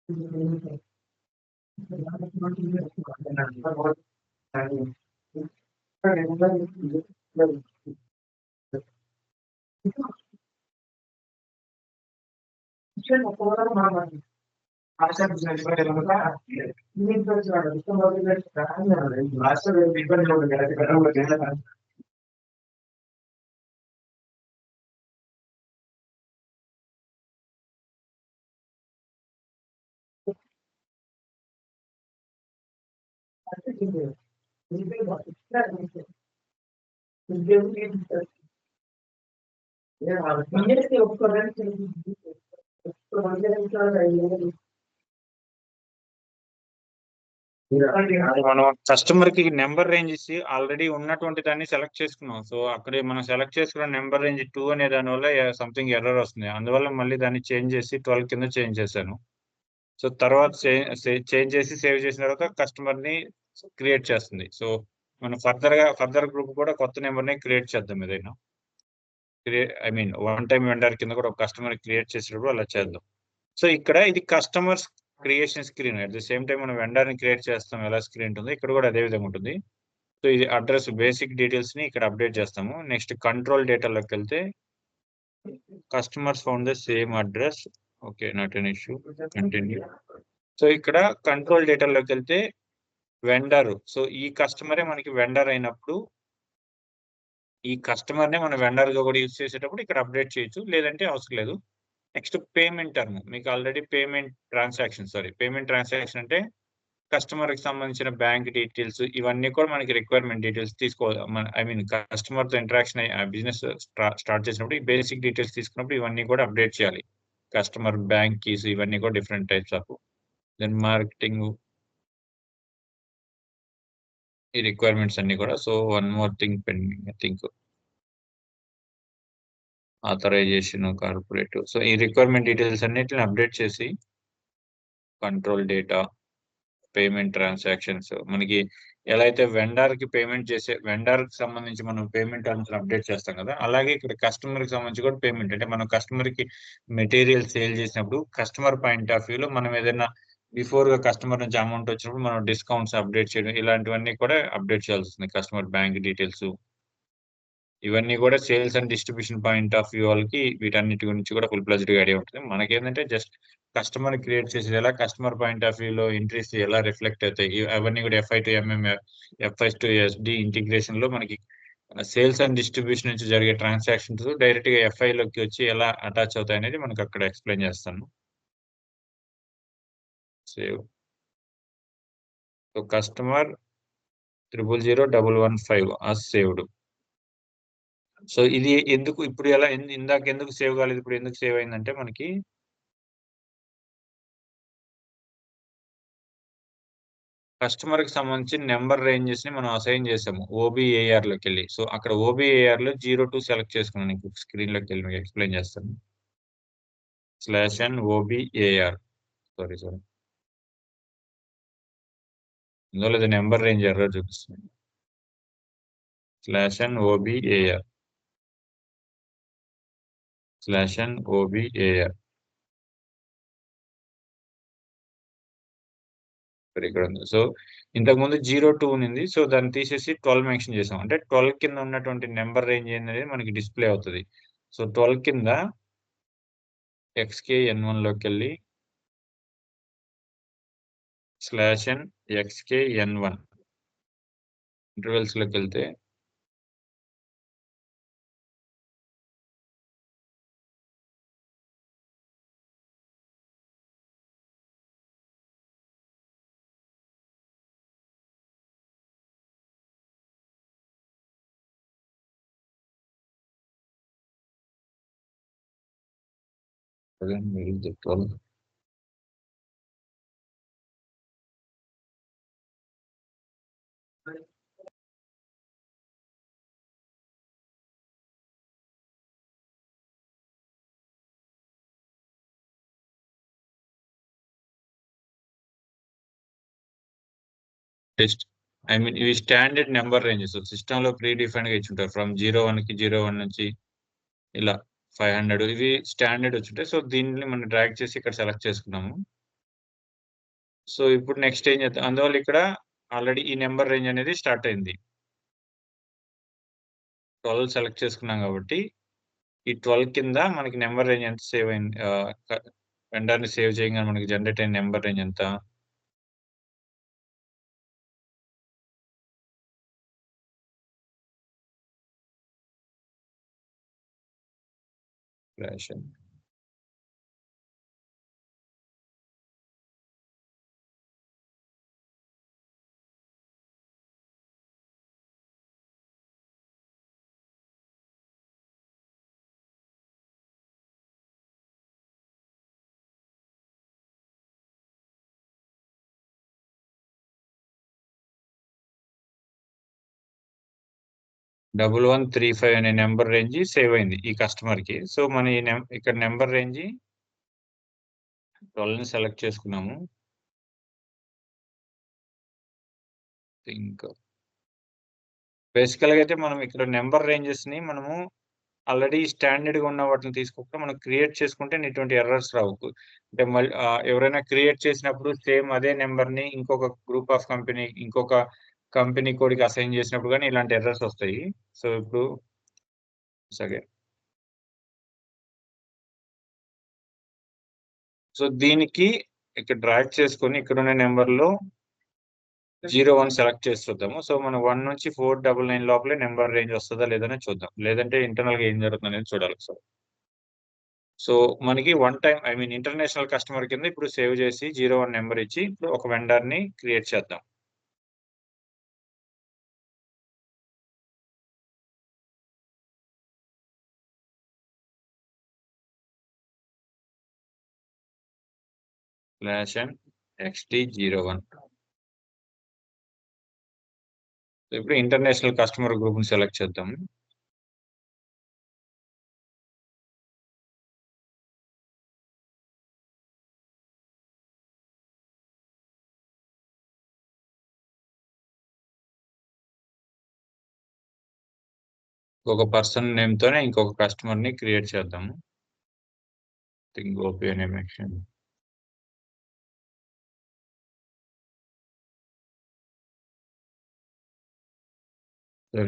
అది మనం కస్టమర్ కి నెంబర్ రేంజ్ ఇచ్చి ఆల్రెడీ ఉన్నటువంటి దాన్ని సెలెక్ట్ చేసుకున్నాం. సో అక్కడ మనం సెలెక్ట్ చేసుకున్న నెంబర్ రేంజ్ 2 అనే దాని వల్ల సంథింగ్ ఎర్రర్ వస్తుంది. అందువల్ల మళ్ళీ దాన్ని చేంజ్ చేసి 12 కింద చేంజ్ చేశాను. సో తర్వాత చేంజ్ చేసి సేవ్ చేసిన తర్వాత కస్టమర్ ని క్రియేట్ చేస్తుంది. సో మనం ఫర్దర్ గ్రూప్ కూడా కొత్త నెంబర్ ని క్రియేట్ చేద్దాం. ఏదైనా I mean one time vendor కింద కూడా ఒక కస్టమర్ క్రియేట్ చేసినప్పుడు అలా చేద్దాం. సో ఇక్కడ ఇది customers creation screen. At the same time మనం వెండర్ ని క్రియేట్ చేస్తాం ఎలా స్క్రీన్ ఉంటుంది, ఇక్కడ కూడా అదే విధంగా ఉంటుంది. సో ఇది అడ్రస్ బేసిక్ డీటెయిల్స్ ని ఇక్కడ అప్డేట్ చేస్తాము. నెక్స్ట్ కంట్రోల్ డేటాలోకి వెళ్తే customers found the same address. Okay, not an issue, continue. So ఇక్కడ కంట్రోల్ డేటాలోకి వెళ్తే వెండర్. సో ఈ కస్టమరే మనకి వెండర్ అయినప్పుడు ఈ కస్టమర్ నే మనం వెండర్ గా కూడా యూజ్ చేసేటప్పుడు ఇక్కడ అప్డేట్ చేయొచ్చు, లేదంటే అవసరం లేదు. Next payment term. మీకు ఆల్రెడీ పేమెంట్ ట్రాన్సాక్షన్ అంటే కస్టమర్ కి సంబంధించిన బ్యాంక్ డీటెయిల్స్ ఇవన్నీ కూడా మనకి రిక్వైర్మెంట్ డీటెయిల్స్ తీసుకోవాలి. ఐ మీన్ కస్టమర్ తో ఇంటరాక్షన్ బిజినెస్ స్టార్ట్ చేసినప్పుడు ఈ బేసిక్ డీటెయిల్స్ తీసుకున్నప్పుడు ఇవన్నీ కూడా అప్డేట్ చేయాలి. కస్టమర్ బ్యాంక్ కీస్ ఇవన్నీ కూడా different types of. Then marketing ఈ రిక్వైర్మెంట్స్ అన్ని కూడా. So one more thing pending, I think authorization corporate. So ఈ రిక్వైర్మెంట్ డీటెయిల్స్ అన్నిటిని అప్డేట్ చేసి కంట్రోల్ డేటా పేమెంట్ ట్రాన్సాక్షన్స్ మనకి ఎలా అయితే వెండర్ కి పేమెంట్ చేసే వెండర్ కి సంబంధించి మనం పేమెంట్ అప్డేట్ చేస్తాం కదా, అలాగే ఇక్కడ కస్టమర్ కి సంబంధించి కూడా పేమెంట్. అంటే మనం కస్టమర్ కి మెటీరియల్ సేల్ చేసినప్పుడు కస్టమర్ పాయింట్ ఆఫ్ వ్యూలో మనం ఏదైనా బిఫోర్ గా కస్టమర్ నుంచి అమౌంట్ వచ్చినప్పుడు మనం డిస్కౌంట్స్ అప్డేట్ చేయడం ఇలాంటివన్నీ కూడా అప్డేట్ చేయాల్సి వస్తుంది. కస్టమర్ బ్యాంక్ డీటెయిల్స్ ఇవన్నీ కూడా sales and distribution point of view వాళ్ళకి వీటన్నిటి గురించి కూడా ఫుల్ ప్లెజ్డ్ గా ఐడియా ఉంటుంది. మనకేంటంటే జస్ట్ కస్టమర్ క్రియేట్ చేసేది ఎలా, కస్టమర్ పాయింట్ ఆఫ్ వ్యూలో ఎంట్రీస్ ఎలా రిఫ్లెక్ట్ అవుతాయి అవన్నీ కూడా FI to MM, FI to SD integration లో మనకి సేల్స్ అండ్ డిస్ట్రిబ్యూషన్ నుంచి జరిగే ట్రాన్సాక్షన్స్ డైరెక్ట్ గా FI లోకి వచ్చి ఎలా అటాచ్ అవుతాయి అనేది మనకి అక్కడ ఎక్స్ప్లెయిన్ చేస్తాను. Save. So customer 000115 saved. So ఇది ఎందుకు ఇప్పుడు ఎలా ఇందాక ఎందుకు సేవ్ కాలేదు, ఇప్పుడు ఎందుకు సేవ్ అయిందంటే మనకి కస్టమర్ కి సంబంధించి నెంబర్ రేంజెస్ ని మనం అసైన్ చేసాము OBAR లోకి వెళ్ళి. సో అక్కడ OBAR లో 02 సెలెక్ట్ చేసుకున్నాను. నీకు స్క్రీన్ లోకి వెళ్ళి మీకు ఎక్స్ప్లెయిన్ చేస్తాను. /n OBAR సారీ ఇందులో లేదా నెంబర్ రేంజ్ ఎర్రర్ చూపిస్తుంది. /n OBAR ఇక్కడ ఉంది. సో ఇంతకుముందు 02 ఉంది. సో దాన్ని తీసేసి 12 మెన్షన్ చేసాం. అంటే 12 కింద ఉన్నటువంటి నెంబర్ రేంజ్ అనేది మనకి డిస్ప్లే అవుతుంది. సో 12 కింద XKN1 లోకి వెళ్ళి /n XKN1 ఇంటర్వెల్స్ లోకి వెళ్తే టెస్ట్ ఐ మీన్ ఇవి స్టాండర్డ్ నెంబర్ రేంజెస్ సిస్టమ్ లో ప్రీ డిఫైన్డ్ గా ఇచ్చుంటారు. ఫ్రమ్ 01 కి 01 నుంచి ఇలా 500 ఇవి స్టాండర్డ్ వచ్చుంటాయి. సో దీన్ని మనం డ్రాగ్ చేసి ఇక్కడ సెలెక్ట్ చేసుకున్నాము. సో ఇప్పుడు నెక్స్ట్ ఏం చేద్దాం, అందువల్ల ఇక్కడ ఆల్రెడీ ఈ నెంబర్ రేంజ్ అనేది స్టార్ట్ అయింది. 12 సెలెక్ట్ చేసుకున్నాం కాబట్టి ఈ 12 కింద మనకి నెంబర్ రేంజ్ ఎంత సేవ్ అయింది, వెండర్ని సేవ్ చేయగానే మనకి జనరేట్ అయిన నెంబర్ రేంజ్ ఎంత, రేషన్ $1135 అనే నెంబర్ రేంజ్ సేవ్ అయింది ఈ కస్టమర్ కి. సో మన ఇక్కడ నెంబర్ రేంజ్ 12 ని సెలెక్ట్ చేసుకున్నాము. ఇంకా బేసికల్ గా అయితే మనం ఇక్కడ నెంబర్ రేంజెస్ ని మనము ఆల్రెడీ స్టాండర్డ్ గా ఉన్న వాటిని తీసుకోకుండా మనం క్రియేట్ చేసుకుంటే ఇటువంటి ఎర్రర్స్ రావు. అంటే మళ్ళీ ఎవరైనా క్రియేట్ చేసినప్పుడు సేమ్ అదే నెంబర్ ని ఇంకొక గ్రూప్ ఆఫ్ కంపెనీ, ఇంకొక కంపెనీ కోడ్కి అసైన్ చేసినప్పుడు కానీ ఇలాంటి ఎర్రర్స్ వస్తాయి. సో ఇప్పుడు సరే, సో దీనికి ఇక్కడ డ్రాగ్ చేసుకొని ఇక్కడ ఉన్న నెంబర్లో 01 సెలెక్ట్ చేసి చూద్దాము. సో మనం 1 నుంచి 499 లోపలే నెంబర్ రేంజ్ వస్తుందా లేదని చూద్దాం, లేదంటే ఇంటర్నల్ గా ఏం జరుగుతుంది అనేది చూడాలి. సో మనకి వన్ టైం ఇంటర్నేషనల్ కస్టమర్ కింద ఇప్పుడు సేవ్ చేసి 01 నెంబర్ ఇచ్చి ఇప్పుడు ఒక వెండర్ ని క్రియేట్ చేద్దాం. /XT01. ఇప్పుడు ఇంటర్నేషనల్ కస్టమర్ గ్రూప్ ని సెలెక్ట్ చేద్దాం. ఒక పర్సన్ నేమ్ తోనే ఇంకొక కస్టమర్ ని క్రియేట్ చేద్దాము. గోపి అనే మెన్షన్,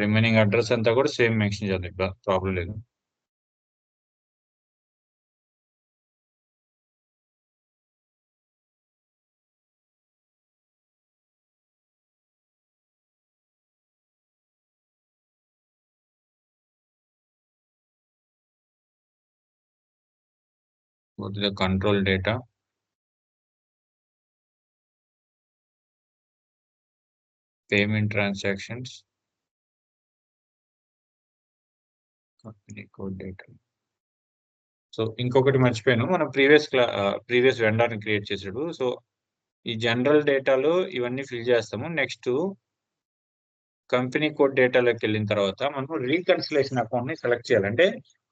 రిమైనింగ్ అడ్రస్ అంతా కూడా సేమ్ మెన్షన్ చేద్దాం, ప్రాబ్లం లేదు. Go to the control data, payment transactions, company code data. So ఇంకొకటి మర్చిపోయాను, మనం ప్రీవియస్ వెండర్ ని క్రియేట్ చేసాడు. సో ఈ జనరల్ డేటాలో ఇవన్నీ ఫిల్ చేస్తాము. నెక్స్ట్ కంపెనీ కోడ్ డేటాలోకి వెళ్ళిన తర్వాత మనం రీకన్సిలేషన్ అకౌంట్ ని సెలెక్ట్ చేయాలి. అంటే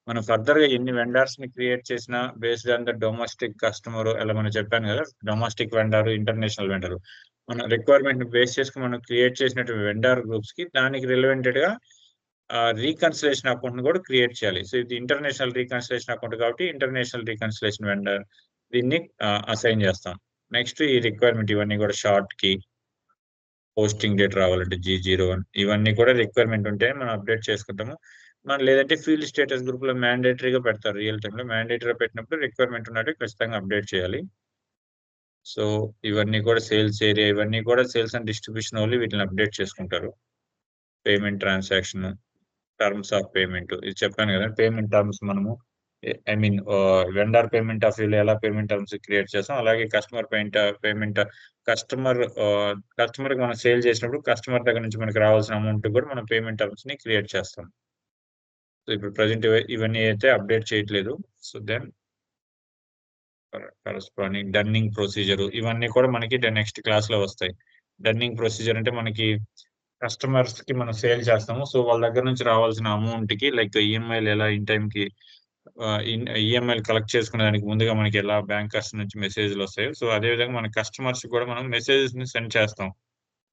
మనం ఫర్దర్ గా ఎన్ని వెండర్స్ ని క్రియేట్ చేసినా based on the domestic customer, అలా మనం చెప్పాను కదా, డొమెస్టిక్ వెండర్, ఇంటర్నేషనల్ వెండర్, మన రిక్వైర్మెంట్ ని బేస్ చేసుకుని మనం క్రియేట్ చేసినటువంటి వెండర్ గ్రూప్స్ కి దానికి రిలవెంటెడ్ గా రీకన్సిలేషన్ అకౌంట్ ని కూడా క్రియేట్ చేయాలి. సో ఇది ఇంటర్నేషనల్ రీకన్సిలేషన్ అకౌంట్ కాబట్టి ఇంటర్నేషనల్ రీకన్సిలేషన్ వెండర్ దీన్ని అసైన్ చేస్తాం. నెక్స్ట్ ఈ రిక్వైర్మెంట్ ఇవన్నీ కూడా షార్ట్ కి పోస్టింగ్ డేట్ రావాలంటే G01 ఇవన్నీ కూడా రిక్వైర్మెంట్ ఉంటే మనం అప్డేట్ చేసుకుంటాము. మనం లేదంటే ఫీల్డ్ స్టేటస్ గ్రూప్ లో మ్యాండేటరీగా పెడతారు. రియల్ టైమ్ లో మ్యాండేటరీగా పెట్టినప్పుడు రిక్వైర్మెంట్ ఉన్నట్టు ఖచ్చితంగా అప్డేట్ చేయాలి. సో ఇవన్నీ కూడా సేల్స్ ఏరియా, ఇవన్నీ కూడా సేల్స్ అండ్ డిస్ట్రిబ్యూషన్ వాళ్ళు వీటిని అప్డేట్ చేసుకుంటారు. Payment transaction, terms of payment, ఇది చెప్పాను కదా, పేమెంట్ టర్మ్స్ మనము వెండర్ పేమెంట్ ఆఫ్ వ్యూలో ఎలా పేమెంట్ టర్మ్స్ క్రియేట్ చేస్తాం, అలాగే కస్టమర్ పేమెంట్ కస్టమర్ కి మనం సేల్ చేసినప్పుడు కస్టమర్ దగ్గర నుంచి మనకి రావాల్సిన అమౌంట్ కూడా మనం పేమెంట్ టర్మ్స్ ని క్రియేట్ చేస్తాం. సో ఇప్పుడు ప్రజెంట్ ఇవన్నీ అయితే అప్డేట్ చేయట్లేదు. So then corresponding dunning procedure, ఇవన్నీ కూడా మనకి నెక్స్ట్ క్లాస్ లో వస్తాయి. డన్నింగ్ ప్రొసీజర్ అంటే మనకి కస్టమర్స్ కి మనం సేల్ చేస్తాము. సో వాళ్ళ దగ్గర నుంచి రావాల్సిన అమౌంట్ కి లైక్ ఈఎంఐలు ఎలా ఇన్ టైం కి ఈఎంఐలు కలెక్ట్ చేసుకునే దానికి ముందుగా మనకి ఎలా బ్యాంకర్స్ నుంచి మెసేజ్లు వస్తాయి. సో అదే విధంగా మన కస్టమర్స్ కూడా మనం మెసేజెస్ ని సెండ్ చేస్తాం.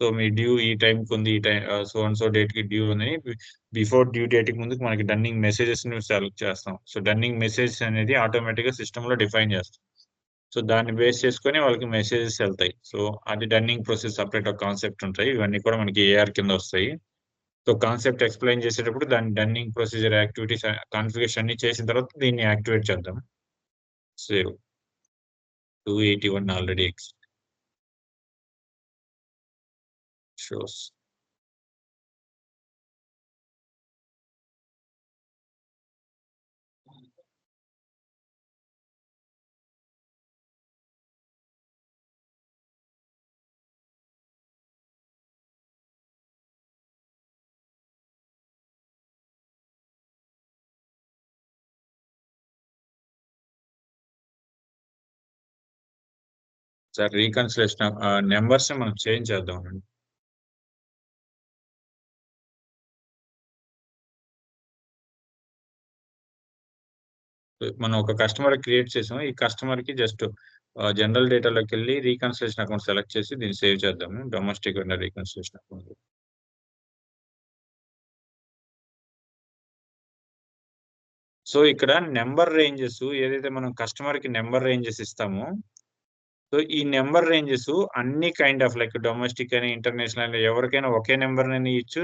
సో మీ డ్యూ ఈ టైంకి ఉంది, ఈ time so and so date కి డ్యూ ఉంది, బిఫోర్ డ్యూ డేట్ కి ముందుకు మనకి డన్నింగ్ మెసేజెస్ ని సెలెక్ట్ చేస్తాం. సో డన్నింగ్ మెసేజ్ అనేది ఆటోమేటిక్ గా సిస్టమ్ లో డిఫైన్ చేస్తాం. సో దాన్ని బేస్ చేసుకొని వాళ్ళకి మెసేజెస్ వెళ్తాయి. సో అది డన్నింగ్ ప్రాసెస్ సపరేట్ ఒక కాన్సెప్ట్ ఉంటాయి. ఇవన్నీ కూడా మనకి ఏఆర్ కింద వస్తాయి. సో కాన్సెప్ట్ ఎక్స్ప్లెయిన్ చేసేటప్పుడు దాని డన్నింగ్ ప్రొసీజర్ యాక్టివిటీస్ కాన్ఫిగరేషన్ అన్ని చేసిన తర్వాత దీన్ని యాక్టివేట్ చేద్దాం. Save 281 already shows. Sir reconciliation numbers మనం చేంజ్ చేద్దాం అండి. మనం ఒక కస్టమర్ క్రియేట్ చేసాం. ఈ కస్టమర్ కి జస్ట్ జనరల్ డేటాలోకి వెళ్ళి రీకన్సిలేషన్ అకౌంట్ సెలెక్ట్ చేసి దీన్ని సేవ్ చేద్దాము. Domestic vendor reconciliation account. So ఇక్కడ నెంబర్ రేంజెస్ ఏదైతే మనం కస్టమర్ కి నెంబర్ రేంజెస్ ఇస్తామో, సో ఈ నెంబర్ రేంజెస్ అన్ని కైండ్ ఆఫ్ లైక్ డొమెస్టిక్ అని ఇంటర్నేషనల్ ఎవరికైనా ఒకే నెంబర్ అని ఇచ్చు,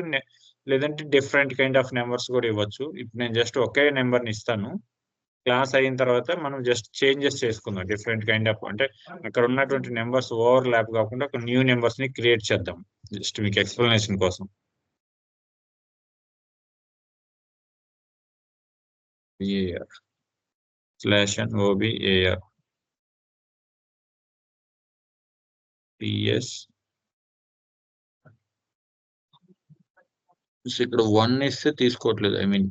లేదంటే డిఫరెంట్ కైండ్ ఆఫ్ నెంబర్స్ కూడా ఇవ్వచ్చు. ఇప్పుడు నేను జస్ట్ ఒకే నెంబర్ని ఇస్తాను. క్లాస్ అయిన తర్వాత మనం జస్ట్ చేంజెస్ చేసుకుందాం. డిఫరెంట్ కైండ్ ఆఫ్ అంటే అక్కడ ఉన్నటువంటి నెంబర్స్ ఓవర్ ల్యాప్ కాకుండా ఒక న్యూ నెంబర్స్ ని క్రియేట్ చేద్దాం. జస్ట్ మీకు ఎక్స్ప్లెనేషన్ కోసం. AR /OBAR PS. ఇక్కడ 1 ఇస్తే తీసుకోవట్లేదు. ఐ మీన్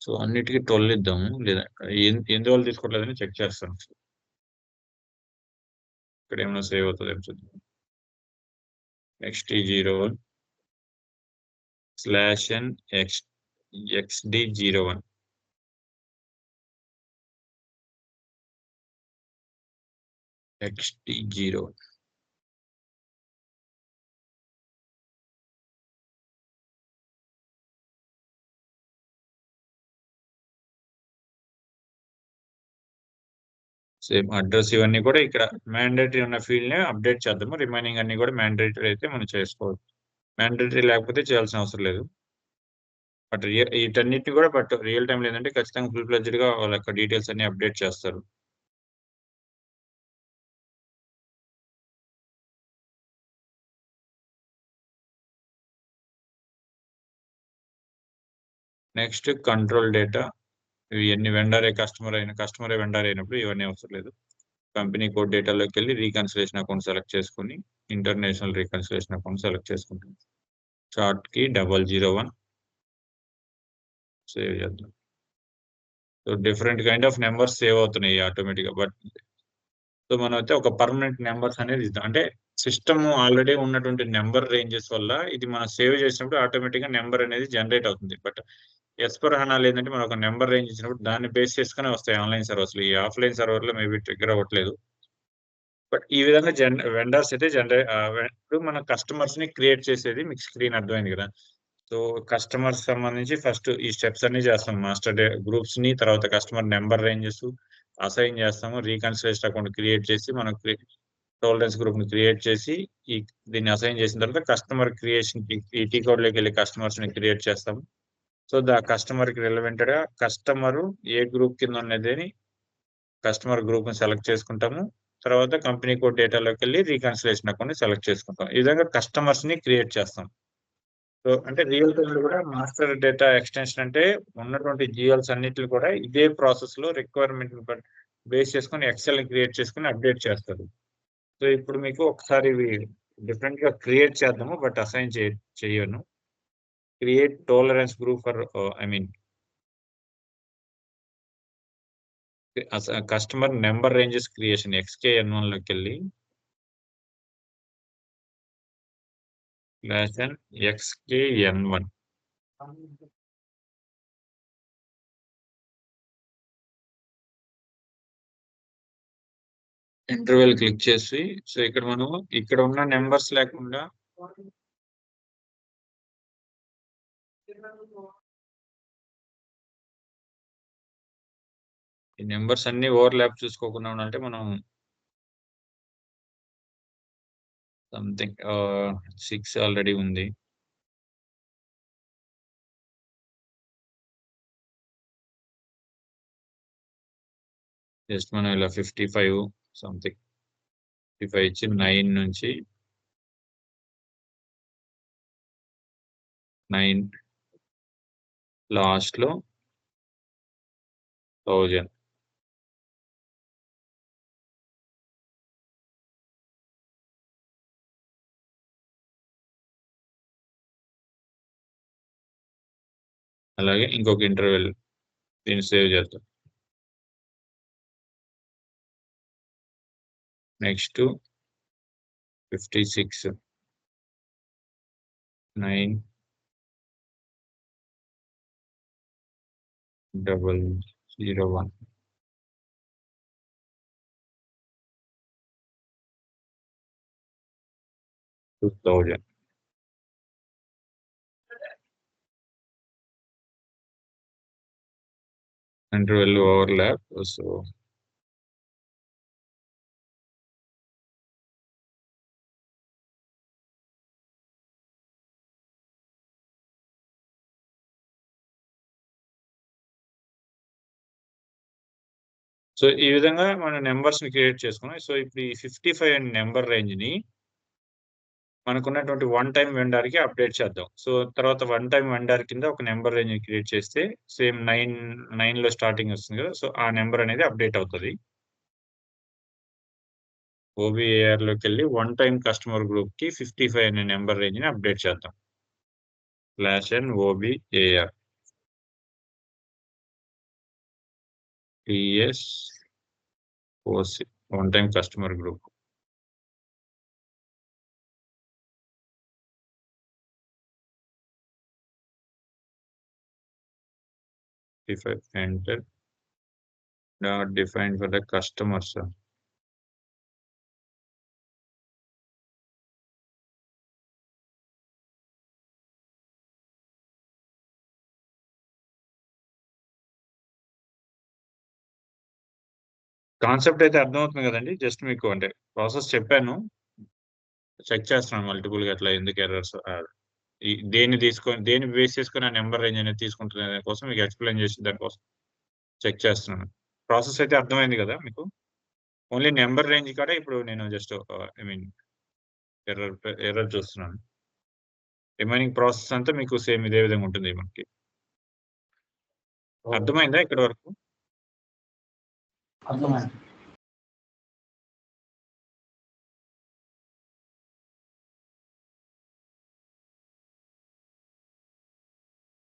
సో అన్నిటికీ 12 ఇద్దాము. లేదా ఎందువల్ల తీసుకోవట్లేదని చెక్ చేస్తాను. ఇక్కడ ఏమైనా సేవ్ అవుతుంది చూద్దాం. XT01 /N XD01. XT01. Same address ఇవన్నీ కూడా ఇక్కడ మ్యాండేటరీ ఉన్న ఫీల్డ్ ని అప్డేట్ చేద్దాము. రిమైనింగ్ అన్ని కూడా మ్యాండేటరీ అయితే మనం చేసుకోవచ్చు. మ్యాండేటరీ లేకపోతే చేయాల్సిన అవసరం లేదు. బట్ వీటన్నిటిని కూడా బట్ రియల్ టైం లేదంటే ఖచ్చితంగా ఫుల్ ఫ్లెడ్జ్డ్ గా వాళ్ళ యొక్క డీటెయిల్స్ అన్ని అప్డేట్ చేస్తారు. Next control data. ఇవన్నీ వెండరే కస్టమరే వెండర్ అయినప్పుడు ఇవన్నీ అవసరం లేదు. కంపెనీ కోడ్ డేటాలోకి వెళ్ళి రీకన్సిలేషన్ అకౌంట్ సెలెక్ట్ చేసుకుని ఇంటర్నేషనల్ రీకన్సిలేషన్ అకౌంట్ సెలెక్ట్ చేసుకుంటాం. చార్ట్ కి 001 సేవ్ చేద్దాం. So different kind of numbers save అవుతున్నాయి ఆటోమేటిక్ గా. బట్ సో మనం అయితే ఒక పర్మనెంట్ నెంబర్స్ అనేది ఇద్దాం. అంటే సిస్టమ్ ఆల్రెడీ ఉన్నటువంటి నెంబర్ రేంజెస్ వల్ల ఇది మనం సేవ్ చేసినప్పుడు ఆటోమేటిక్ గా నెంబర్ అనేది జనరేట్ అవుతుంది. బట్ HANA ఏంటంటే మనం ఒక నెంబర్ రేంజ్ ఇచ్చినప్పుడు దాన్ని బేస్ చేసుకునే వస్తాయి ఆన్లైన్ సర్వర్స్. ఈ ఆఫ్లైన్ సర్వర్ లో మేబీ ట్రిగ్గర్ అవ్వట్లేదు. బట్ ఈ విధంగా వెండర్స్ అయితే ఇప్పుడు మన కస్టమర్స్ ని క్రియేట్ చేసేది మీకు స్క్రీన్ అర్థమైంది కదా. సో కస్టమర్స్ సంబంధించి ఫస్ట్ ఈ స్టెప్స్ అన్ని చేస్తాం. మాస్టర్ గ్రూప్స్ ని, తర్వాత కస్టమర్ నెంబర్ రేంజెస్ అసైన్ చేస్తాము. రీకన్సిలేషన్ అకౌంట్ క్రియేట్ చేసి మనం టోలరెన్స్ గ్రూప్ ని క్రియేట్ చేసి దీన్ని అసైన్ చేసిన తర్వాత కస్టమర్ క్రియేషన్ ఈ టీ కోడ్ లోకి వెళ్ళి కస్టమర్స్ ని క్రియేట్ చేస్తాము. సో కస్టమర్ కి రిలవెంటెడ్ గా కస్టమర్ ఏ గ్రూప్ కింద ఉన్నది కస్టమర్ గ్రూప్ ని సెలెక్ట్ చేసుకుంటాము. తర్వాత కంపెనీ కోడ్ డేటాలోకి వెళ్ళి రీకన్సిలేషన్ అకౌంట్ ని సెలెక్ట్ చేసుకుంటాం. ఈ విధంగా కస్టమర్స్ ని క్రియేట్ చేస్తాం. సో అంటే రియల్ టైమ్ లో కూడా మాస్టర్ డేటా ఎక్స్టెన్షన్ అంటే ఉన్నటువంటి జిఎల్స్ అన్నిటిని కూడా ఇదే ప్రాసెస్ లో రిక్వైర్మెంట్ బేస్ చేసుకుని ఎక్సెల్ క్రియేట్ చేసుకుని అప్డేట్ చేస్తారు. సో ఇప్పుడు మీకు ఒకసారి ఇవి డిఫరెంట్ గా క్రియేట్ చేద్దాము. బట్ అసైన్ చేయను. Create tolerance group for I mean customer number ranges creation XKN1 లోకి వెళ్ళి /XKN1 ఇంటర్వెల్ క్లిక్ చేసి సో ఇక్కడ మనం ఇక్కడ ఉన్న నెంబర్స్ లేకుండా ఈ నెంబర్స్ అన్ని ఓవర్లాప్ చూసుకోకుండా ఉండాలంటే మనం సంథింగ్ 6 ఆల్రెడీ ఉంది. జస్ట్ మనం ఇలా 55 సంథింగ్ 55 ఇచ్చి 9 నుంచి 9 లాస్ట్ లో 1000 అలాగే ఇంకొక ఇంటర్వెల్ దీన్ని సేవ్ చేద్దాం. Next 56 9 001 2000 interval overlap. So ఈ విధంగా మన నెంబర్స్ ని క్రియేట్ చేసుకున్నాం. సో ఇప్పుడు ఈ 55 అనే నెంబర్ రేంజ్ ని మనకున్నటువంటి వన్ టైం వెండర్ కి అప్డేట్ చేద్దాం. సో తర్వాత వన్ టైం వెండర్ కింద ఒక నెంబర్ రేంజ్ క్రియేట్ చేస్తే సేమ్ 9 లో స్టార్టింగ్ వస్తుంది కదా. సో ఆ నెంబర్ అనేది అప్డేట్ అవుతుంది. ఓబిఏఆర్ లోకి వెళ్ళి వన్ టైం కస్టమర్ గ్రూప్ కి 55 అనే నెంబర్ రేంజ్ ని అప్డేట్ చేద్దాం. /n OBAR TS OC one time customer group. enter not defined for the customers. Concept అయితే అర్థమవుతుంది కదండి. జస్ట్ మీకు అంటే ప్రాసెస్ చెప్పాను, చెక్ చేస్తున్నాను మల్టిపుల్ గా అట్లా ఎందుకు ఎర్రర్స్ దేన్ని బేస్ చేసుకొని ఆ నెంబర్ రేంజ్ అనేది తీసుకుంటున్న దానికోసం మీకు ఎక్స్ప్లెయిన్ చేసి దానికోసం చెక్ చేస్తున్నాను. ప్రాసెస్ అయితే అర్థమైంది కదా మీకు. ఓన్లీ నెంబర్ రేంజ్ కాడ ఇప్పుడు నేను జస్ట్ ఐ మీన్ ఎర్రర్ చూస్తున్నాను. రిమైనింగ్ ప్రాసెస్ అంతా మీకు సేమ్ ఇదే విధంగా ఉంటుంది మనకి. అర్థమైందా ఇక్కడ వరకు? అర్థమైంది.